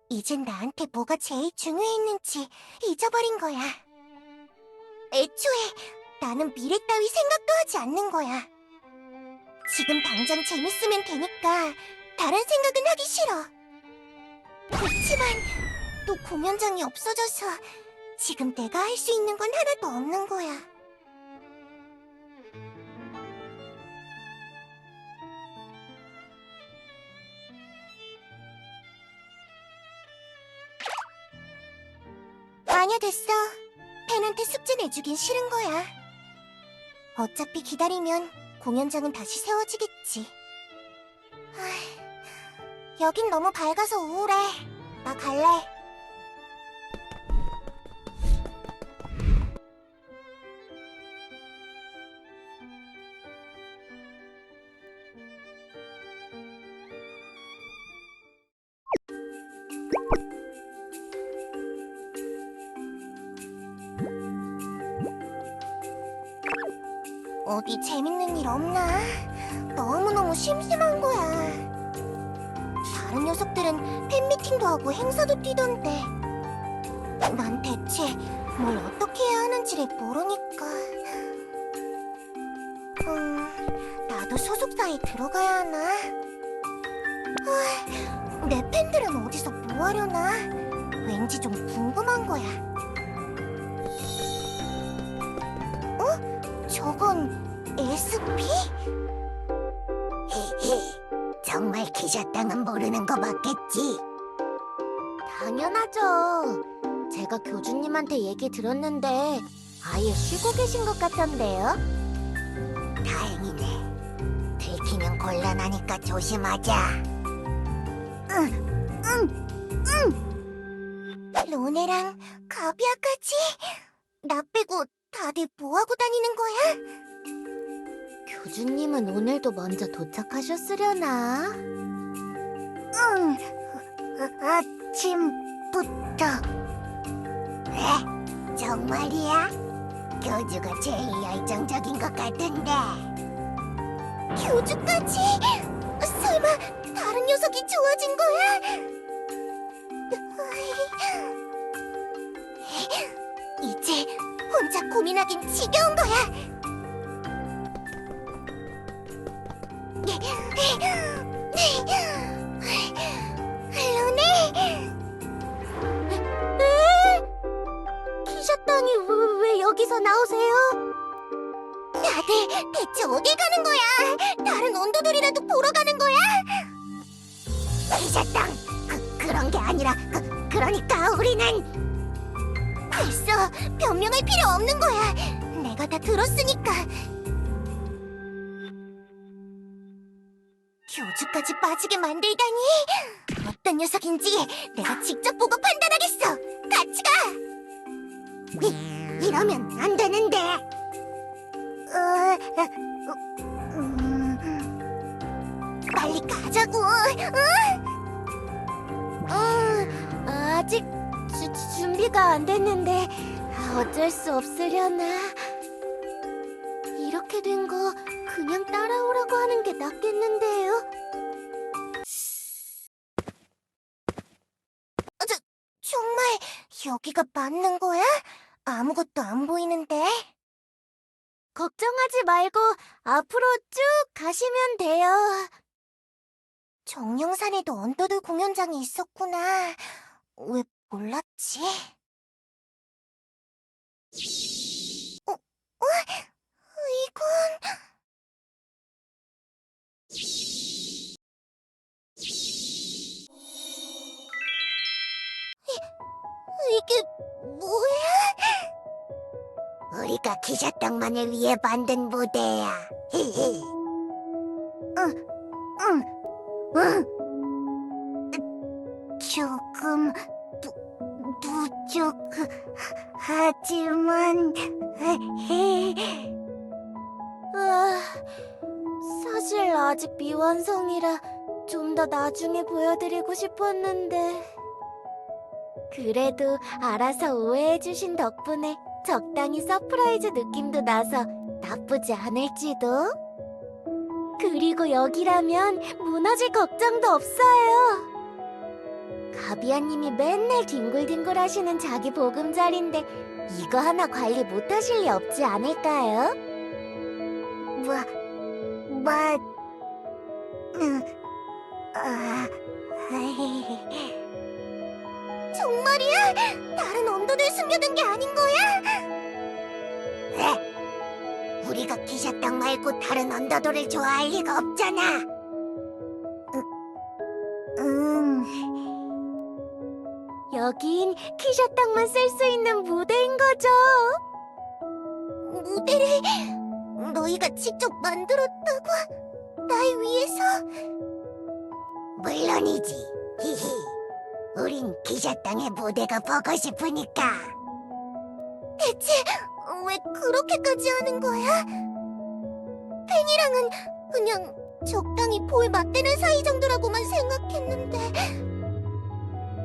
이젠 나한테 뭐가 제일 중요했는지 잊어버린 거야. 애초에 나는 미래 따위 생각도 하지 않는 거야. 지금 당장 재밌으면 되니까 다른 생각은 하기 싫어. 그렇지만 또 공연장이 없어져서 지금 내가 할 수 있는 건 하나도 없는 거야. 아니야, 됐어. 팬한테 숙제 내주긴 싫은 거야. 어차피 기다리면 공연장은 다시 세워지겠지. 여긴 너무 밝아서 우울해. 나 갈래. 어디 재밌는 일 없나? 너무너무 심심한 거야. 다른 녀석들은 팬미팅도 하고 행사도 뛰던데 난 대체 뭘 어떻게 해야 하는지를 모르니까. 나도 소속사에 들어가야 하나? 내 팬들은 어디서 뭐 하려나? 왠지 좀 궁금한 거야. 저건 SP? 정말 기샷당은 모르는 거 맞겠지? 당연하죠. 제가 교주님한테 얘기 들었는데 아예 쉬고 계신 것 같던데요? 다행이네. 들키면 곤란하니까 조심하자. 로네랑 가비아까지? 나 빼고 다들 뭐하고 다니는 거야? 교주님은 오늘도 먼저 도착하셨으려나? 아침부터. 왜? 정말이야? 교주가 제일 열정적인 것 같은데. 교주까지? 설마 다른 녀석이 좋아진 거야? 이제 혼자 고민하긴 지겨운 거야. 로네! 키샤땅이 왜 여기서 나오세요? 다들 대체 어딜 가는 거야? 다른 온도돌이라도 보러 가는 거야? 키샤땅! 그런 게 아니라 그러니까 우리는 됐어. 변명할 필요 없는 거야. 내가 다 들었으니까. 교주까지 빠지게 만들다니. 어떤 녀석인지 내가 직접 보고 판단하겠어. 같이 가. 이러면 안 되는데. 빨리 가자고. 아직 준비가 안 됐는데 어쩔 수 없으려나. 이렇게 된 거 그냥 따라오라고 하는 게 낫겠는데요. 정말 여기가 맞는 거야? 아무것도 안 보이는데. 걱정하지 말고 앞으로 쭉 가시면 돼요. 정령산에도 언더돌 공연장이 있었구나. 왜 몰랐지? 이건... 이게 뭐야? 우리가 기샷떡만을 위해 만든 무대야. 조금 부족하지만 사실 아직 미완성이라 좀 더 나중에 보여드리고 싶었는데 그래도 알아서 오해해주신 덕분에 적당히 서프라이즈 느낌도 나서 나쁘지 않을지도. 그리고 여기라면 무너질 걱정도 없어요. 가비아님이 맨날 뒹굴뒹굴 하시는 자기 보금자리인데 이거 하나 관리 못하실 리 없지 않을까요? 정말이야? 다른 언더들 숨겨둔 게 아닌 거야? 왜? 우리가 기샷떡 말고 다른 언더돌을 좋아할 리가 없잖아. 여긴 키샷떡만 쓸 수 있는 무대인 거죠. 무대를 너희가 직접 만들었다고? 날 위해서? 물론이지. 히히. 우린 기샷땅의 무대가 보고 싶으니까. 대체 왜 그렇게까지 하는 거야? 팬이랑은 그냥 적당히 볼 맞대는 사이 정도라고만 생각했는데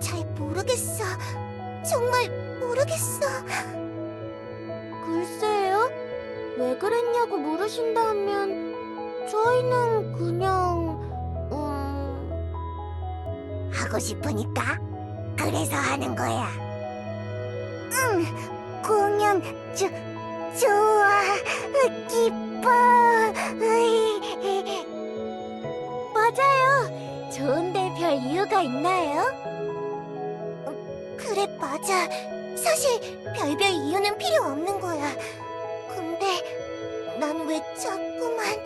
잘 모르겠어. 정말 모르겠어. 글쎄요. 왜 그랬냐고 물으신다면 저희는 그냥 하고 싶으니까 그래서 하는 거야. 공연 좋아. 기뻐. 맞아요. 좋은데 별 할 이유가 있나요? 그래, 맞아. 사실 별별 이유는 필요 없는 거야. 근데 난 왜 자꾸만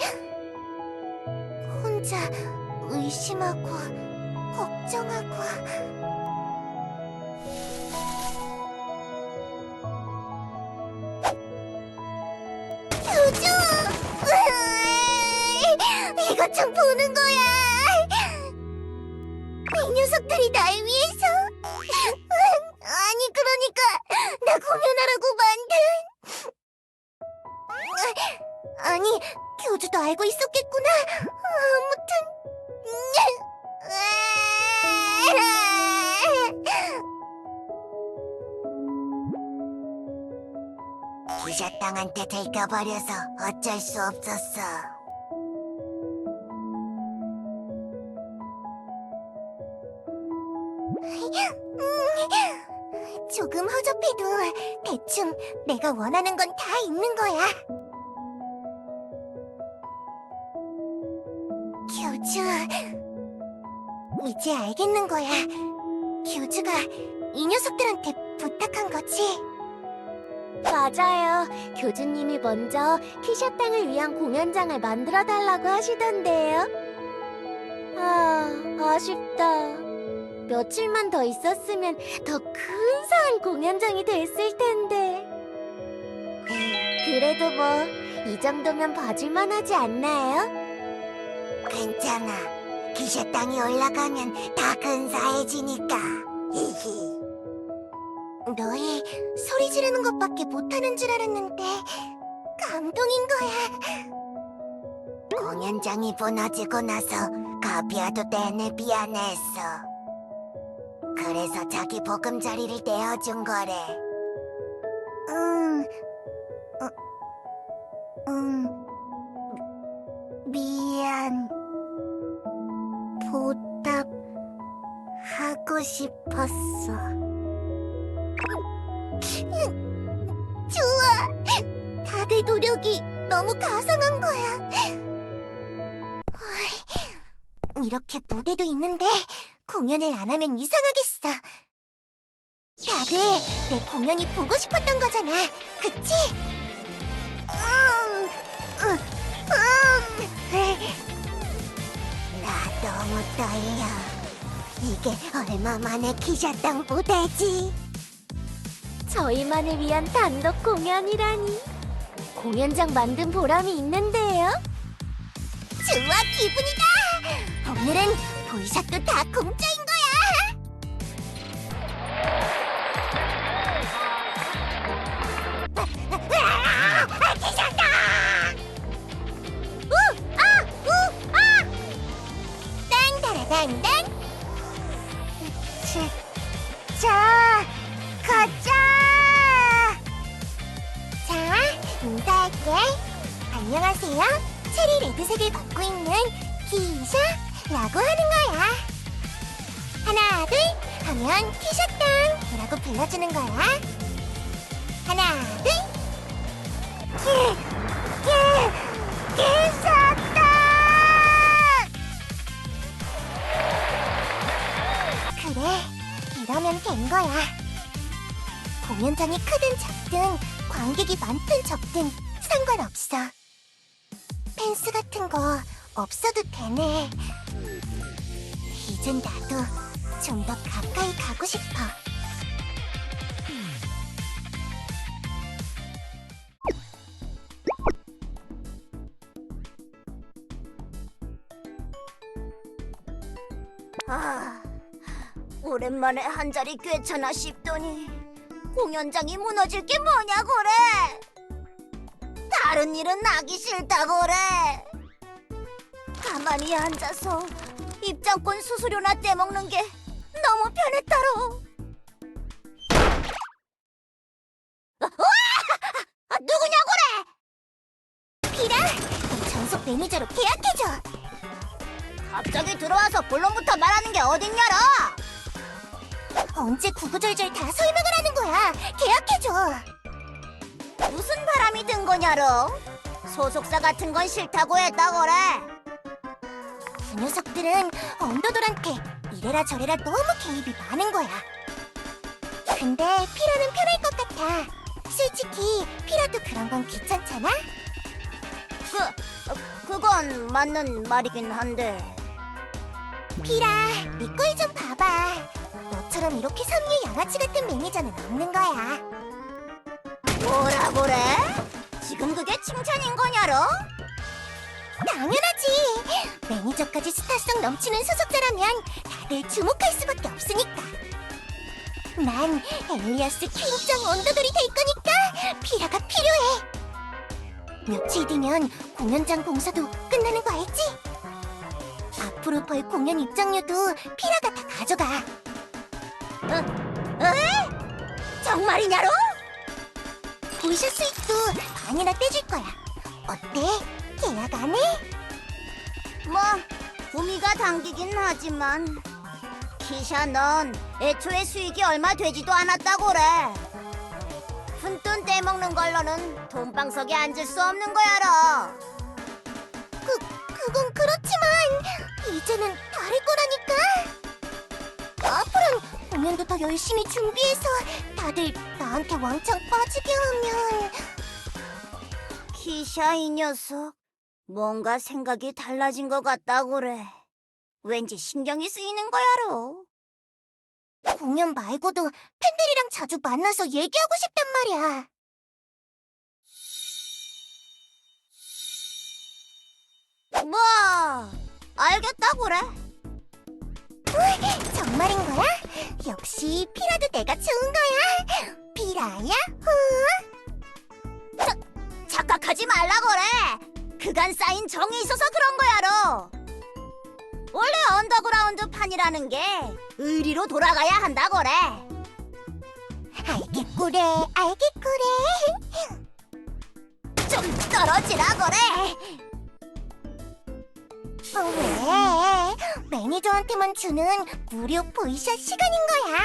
혼자 의심하고 걱정하고. 교주! 이것 좀 보는 거야. 이 녀석들이 날 위해서. 아니, 그러니까 나 공연하라고 만든. 아니, 교주도 알고 있었겠구나. 아무튼 기사땅한테 들켜버려서 어쩔 수 없었어. 조금 허접해도 대충 내가 원하는 건 다 있는 거야. 교주, 이제 알겠는 거야. 교주가 이 녀석들한테 부탁한 거지. 맞아요. 교주님이 먼저 키샤 땅을 위한 공연장을 만들어 달라고 하시던데요. 아쉽다. 며칠만 더 있었으면 더 근사한 공연장이 됐을 텐데. 그래도 뭐 이 정도면 봐줄만 하지 않나요? 괜찮아. 기샤 땅이 올라가면 다 근사해지니까. 히히. 너희 소리 지르는 것밖에 못하는 줄 알았는데 감동인 거야. 공연장이 무너지고 나서 가비아도 내내 미안했어. 그래서 자기 보금자리를 떼어준 거래. 미안. 보답하고 싶었어. 좋아. 다들 노력이 너무 가상한 거야. 이렇게 무대도 있는데 공연을 안 하면 이상하겠어. 다들 내 공연이 보고 싶었던 거잖아. 그치? 나 너무 떨려. 이게 얼마만에 키샤땅 무대지? 저희만을 위한 단독 공연이라니. 공연장 만든 보람이 있는데요. 좋아, 기분이다. 오늘은 볼샷도 다 공짜인 거야. 키샤땅! 딴따라단단. 자, 가자. 자, 인사할게. 안녕하세요. 체리 레드색을 갖고 있는 키샤라고 하는 거야. 하나, 둘 하면 키샤땅이라고 불러주는 거야. 하나, 둘. 키샤땅! 그래, 이러면 된 거야. 공연장이 크든 작든 관객이 많든 적든 상관없어. 펜스 같은 거 없어도 되네. 이젠 나도 좀 더 가까이 가고 싶어. 오랜만에 한 자리 괜찮아 싶더니 공연장이 무너질 게 뭐냐고 그래. 다른 일은 하기 싫다고 그래. 가만히 앉아서 입장권 수수료나 떼먹는 게 너무 편했다로. 누구냐고 그래. 피라, 너 전속 매니저로 계약해줘. 갑자기 들어와서 본론부터 말하는 게 어딨냐라. 언제 구구절절 다 설명을 하는 거야. 계약해줘. 무슨 바람이 든 거냐로. 소속사 같은 건 싫다고 했다고 그래. 그 녀석들은 언더돌한테 이래라 저래라 너무 개입이 많은 거야. 근데 피라는 편할 것 같아. 솔직히 피라도 그런 건 귀찮잖아? 그건 맞는 말이긴 한데. 피라, 네 꼴 좀 봐봐. 너처럼 이렇게 선의의 양아치 같은 매니저는 없는 거야. 뭐라 그래? 지금 그게 칭찬인 거냐로? 당연하지. 매니저까지 스타성 넘치는 소속자라면 다들 주목할 수밖에 없으니까. 난 엘리아스 킹정 언더돌이 될 거니까 피라가 필요해. 며칠 뒤면 공연장 공사도 끝나는 거 알지? 앞으로 벌 공연 입장료도 피라가 다 가져가. 정말이냐로? 보이셔 수익도 반이나 떼줄 거야. 어때? 계약 안 해? 뭐 구미가 당기긴 하지만 키샤 넌 애초에 수익이 얼마 되지도 않았다고 그래. 푼돈 떼먹는 걸로는 돈방석에 앉을 수 없는 거야로. 그건 그렇지만 이제는 다를 거라니까. 앞으로는 공연도 더 열심히 준비해서 다들 나한테 왕창 빠지게 하면. 키샤 이 녀석 뭔가 생각이 달라진 것 같다고 그래. 왠지 신경이 쓰이는 거야로. 공연 말고도 팬들이랑 자주 만나서 얘기하고 싶단 말이야. 뭐 알겠다고 그래. 정말인 거야? 역시 피라도 내가 좋은 거야. 피라야? 착각하지 말라 그래. 그간 쌓인 정이 있어서 그런 거야로. 원래 언더그라운드 판이라는 게 의리로 돌아가야 한다고 그래. 알겠구래, 알겠구래. 좀 떨어지라 그래. 왜? 매니저한테만 주는 무료 보이샷 시간인 거야.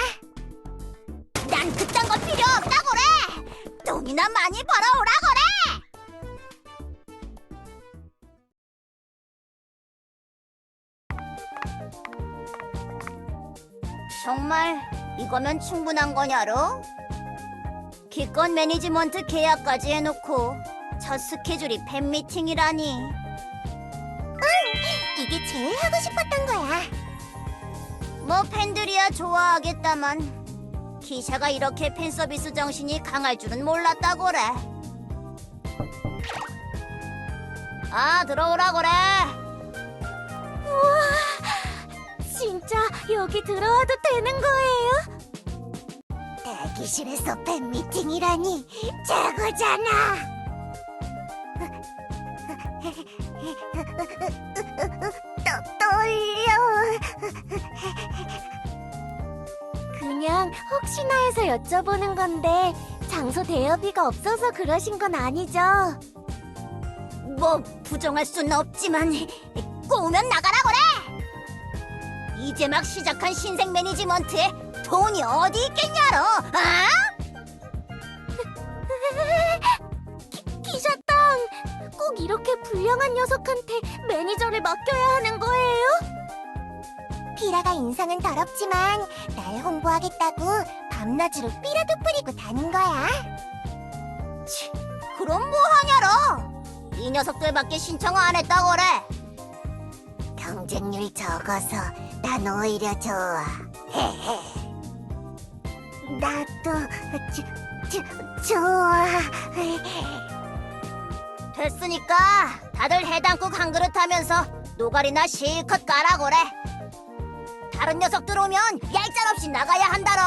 난 그딴 거 필요 없다고 그래. 돈이나 많이 벌어오라 그래. 정말 이거면 충분한 거냐로? 기껏 매니지먼트 계약까지 해놓고 첫 스케줄이 팬미팅이라니. 이게 제일 하고 싶었던 거야. 뭐 팬들이야 좋아하겠다만 기샤가 이렇게 팬서비스 정신이 강할 줄은 몰랐다고 그래. 아, 들어오라 그래. 진짜 여기 들어와도 되는 거예요? 대기실에서 팬미팅이라니 최고잖아. 떨려. 그냥 혹시나 해서 여쭤보는 건데 장소 대여비가 없어서 그러신 건 아니죠? 뭐 부정할 순 없지만 꼬우면 나가라 그래. 이제 막 시작한 신생 매니지먼트에 돈이 어디 있겠냐로. 아? 기샤땅, 꼭 이렇게 불량한 녀석한테 매니저를 맡겨야 하는 거예요? 피라가 인상은 더럽지만 날 홍보하겠다고 밤낮으로 삐라도 뿌리고 다닌 거야. 그럼 뭐 하냐로. 이 녀석들밖에 신청 안 했다고 그래. 경쟁률 적어서 난 오히려 좋아. 나도 좋아. 됐으니까 다들 해장국 한 그릇 하면서 노가리나 실컷 까라 그래. 다른 녀석들 오면 얄짤없이 나가야 한다로.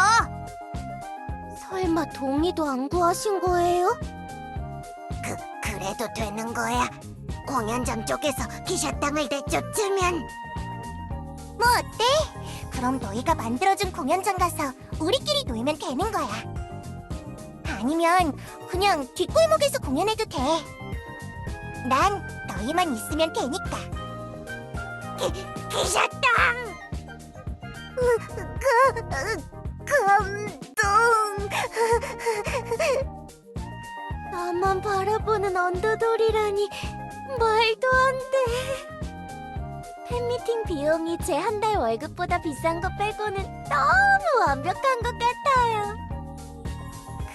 설마 동의도 안 구하신 거예요? 그래도 되는 거야. 공연장 쪽에서 기샤 땅을 내쫓으면. 뭐 어때? 그럼 너희가 만들어준 공연장 가서 우리끼리 놀면 되는 거야. 아니면 그냥 뒷골목에서 공연해도 돼. 난 너희만 있으면 되니까. 기샤 땅! 감동! 나만 바라보는 언더돌이라니 말도 안 돼. 팬미팅 비용이 제 한 달 월급보다 비싼 거 빼고는 너무 완벽한 것 같아요.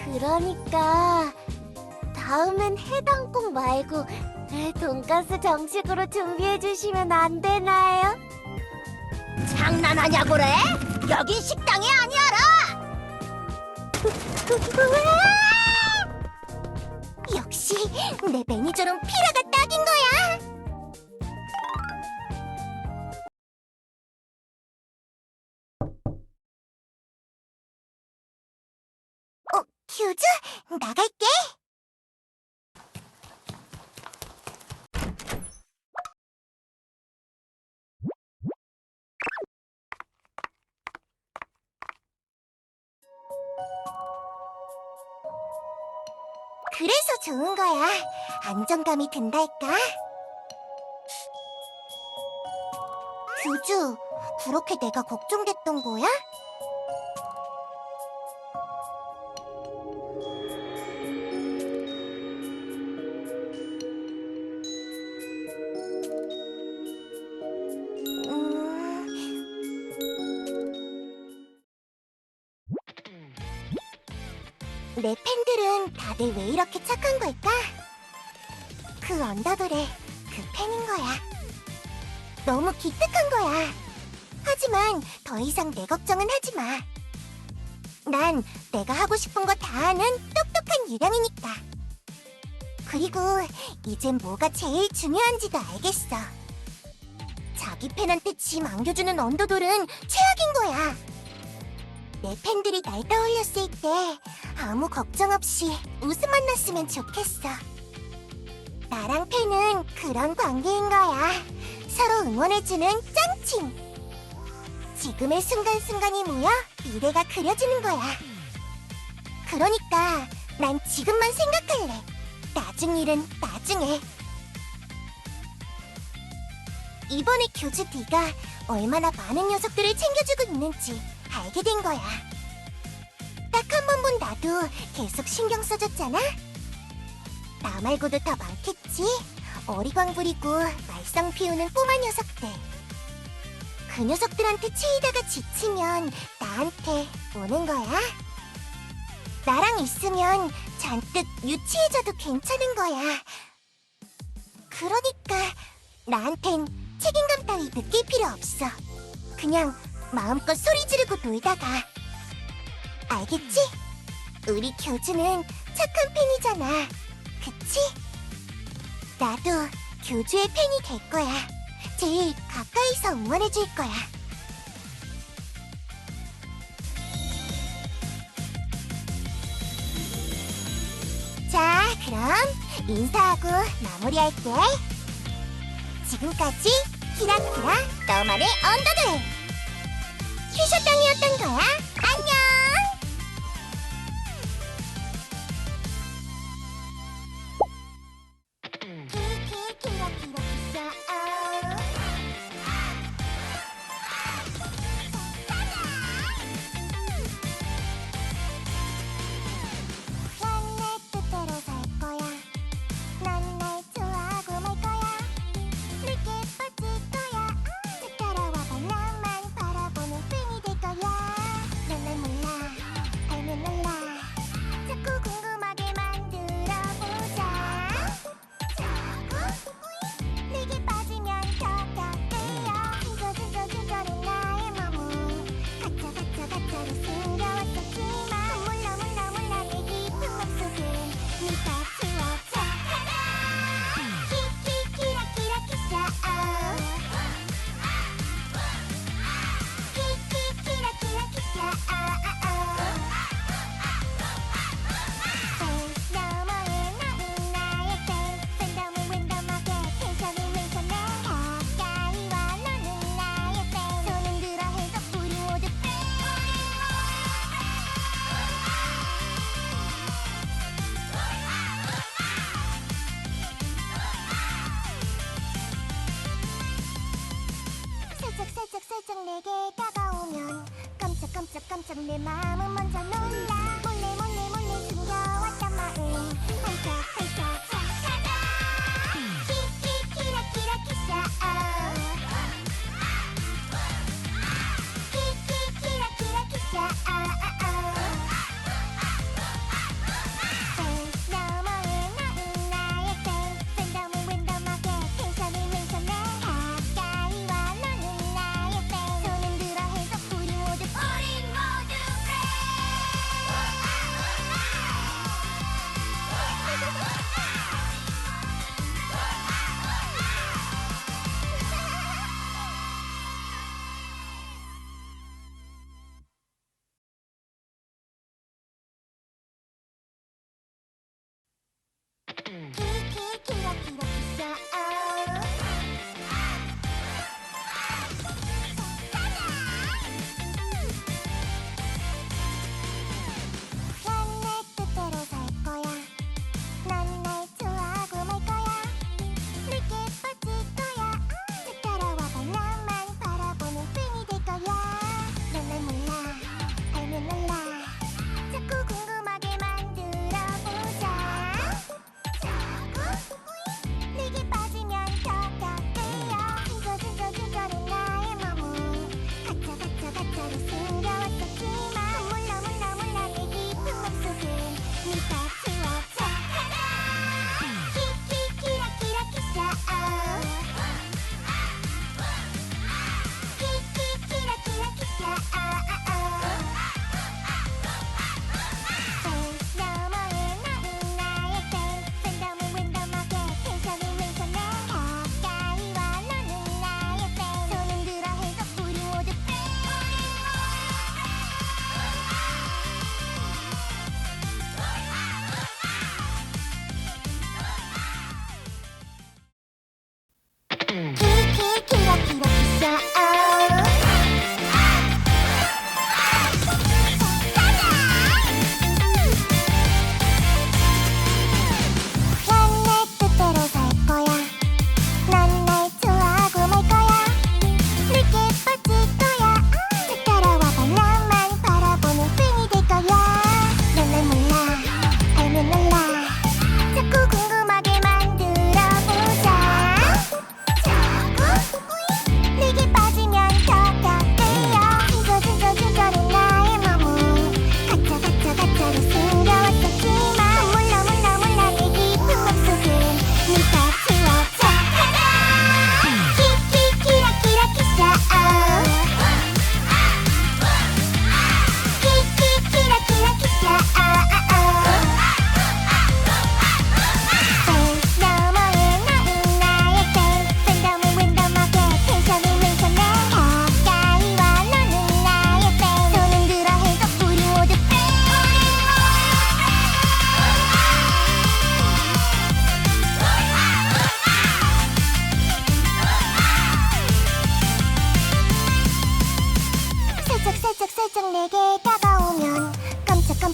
그러니까 다음엔 해당국 말고 돈가스 정식으로 준비해 주시면 안 되나요? 장난하냐고래? 여긴 식당이 아니야라. 역시 내 매니저론 피라가 딱인 거야. 큐즈, 나갈게. 그래서 좋은 거야. 안정감이 든달까? 큐즈, 그렇게 내가 걱정됐던 거야? 내 팬들은 다들 왜 이렇게 착한 걸까? 그 언더블의 그 팬인 거야. 너무 기특한 거야. 하지만 더 이상 내 걱정은 하지 마. 난 내가 하고 싶은 거 다 하는 똑똑한 유령이니까. 그리고 이젠 뭐가 제일 중요한지도 알겠어. 자기 팬한테 짐 안겨주는 언더돌은 최악인 거야. 내 팬들이 날 떠올렸을 때 아무 걱정 없이 웃음만 났으면 좋겠어. 나랑 팬은 그런 관계인 거야. 서로 응원해주는 짱친. 지금의 순간순간이 모여 미래가 그려지는 거야. 그러니까 난 지금만 생각할래. 나중 일은 나중에. 이번에 교주 D가 얼마나 많은 녀석들을 챙겨주고 있는지 알게 된 거야. 딱 한 번 본 나도 계속 신경 써줬잖아? 나 말고도 더 많겠지? 어리광 부리고 말썽 피우는 꼬마 녀석들. 그 녀석들한테 치이다가 지치면 나한테 오는 거야. 나랑 있으면 잔뜩 유치해져도 괜찮은 거야. 그러니까 나한텐 책임감 따위 느낄 필요 없어. 그냥 마음껏 소리 지르고 놀다가. 알겠지? 우리 교주는 착한 팬이잖아. 그치? 나도 교주의 팬이 될 거야. 제일 가까이서 응원해줄 거야. 자, 그럼 인사하고 마무리할게. 지금까지 키라키라 너만의 언더들 퀴셔땅이었던 거야. 안녕. 살짝 내게 다가오면 깜짝 내 마음은 먼저 놀라. 몰래 숨겨왔단 마음 반짝반짝 찾아. 키키키라키라 키샤.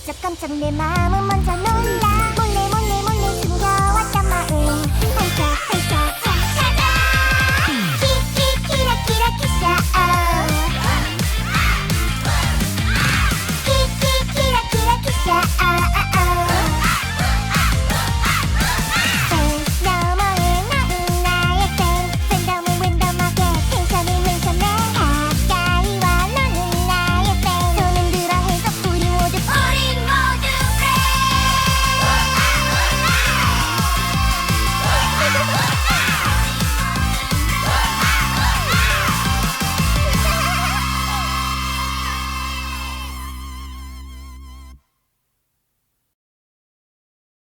깜짝깜짝 내 마음은 먼저 놀라.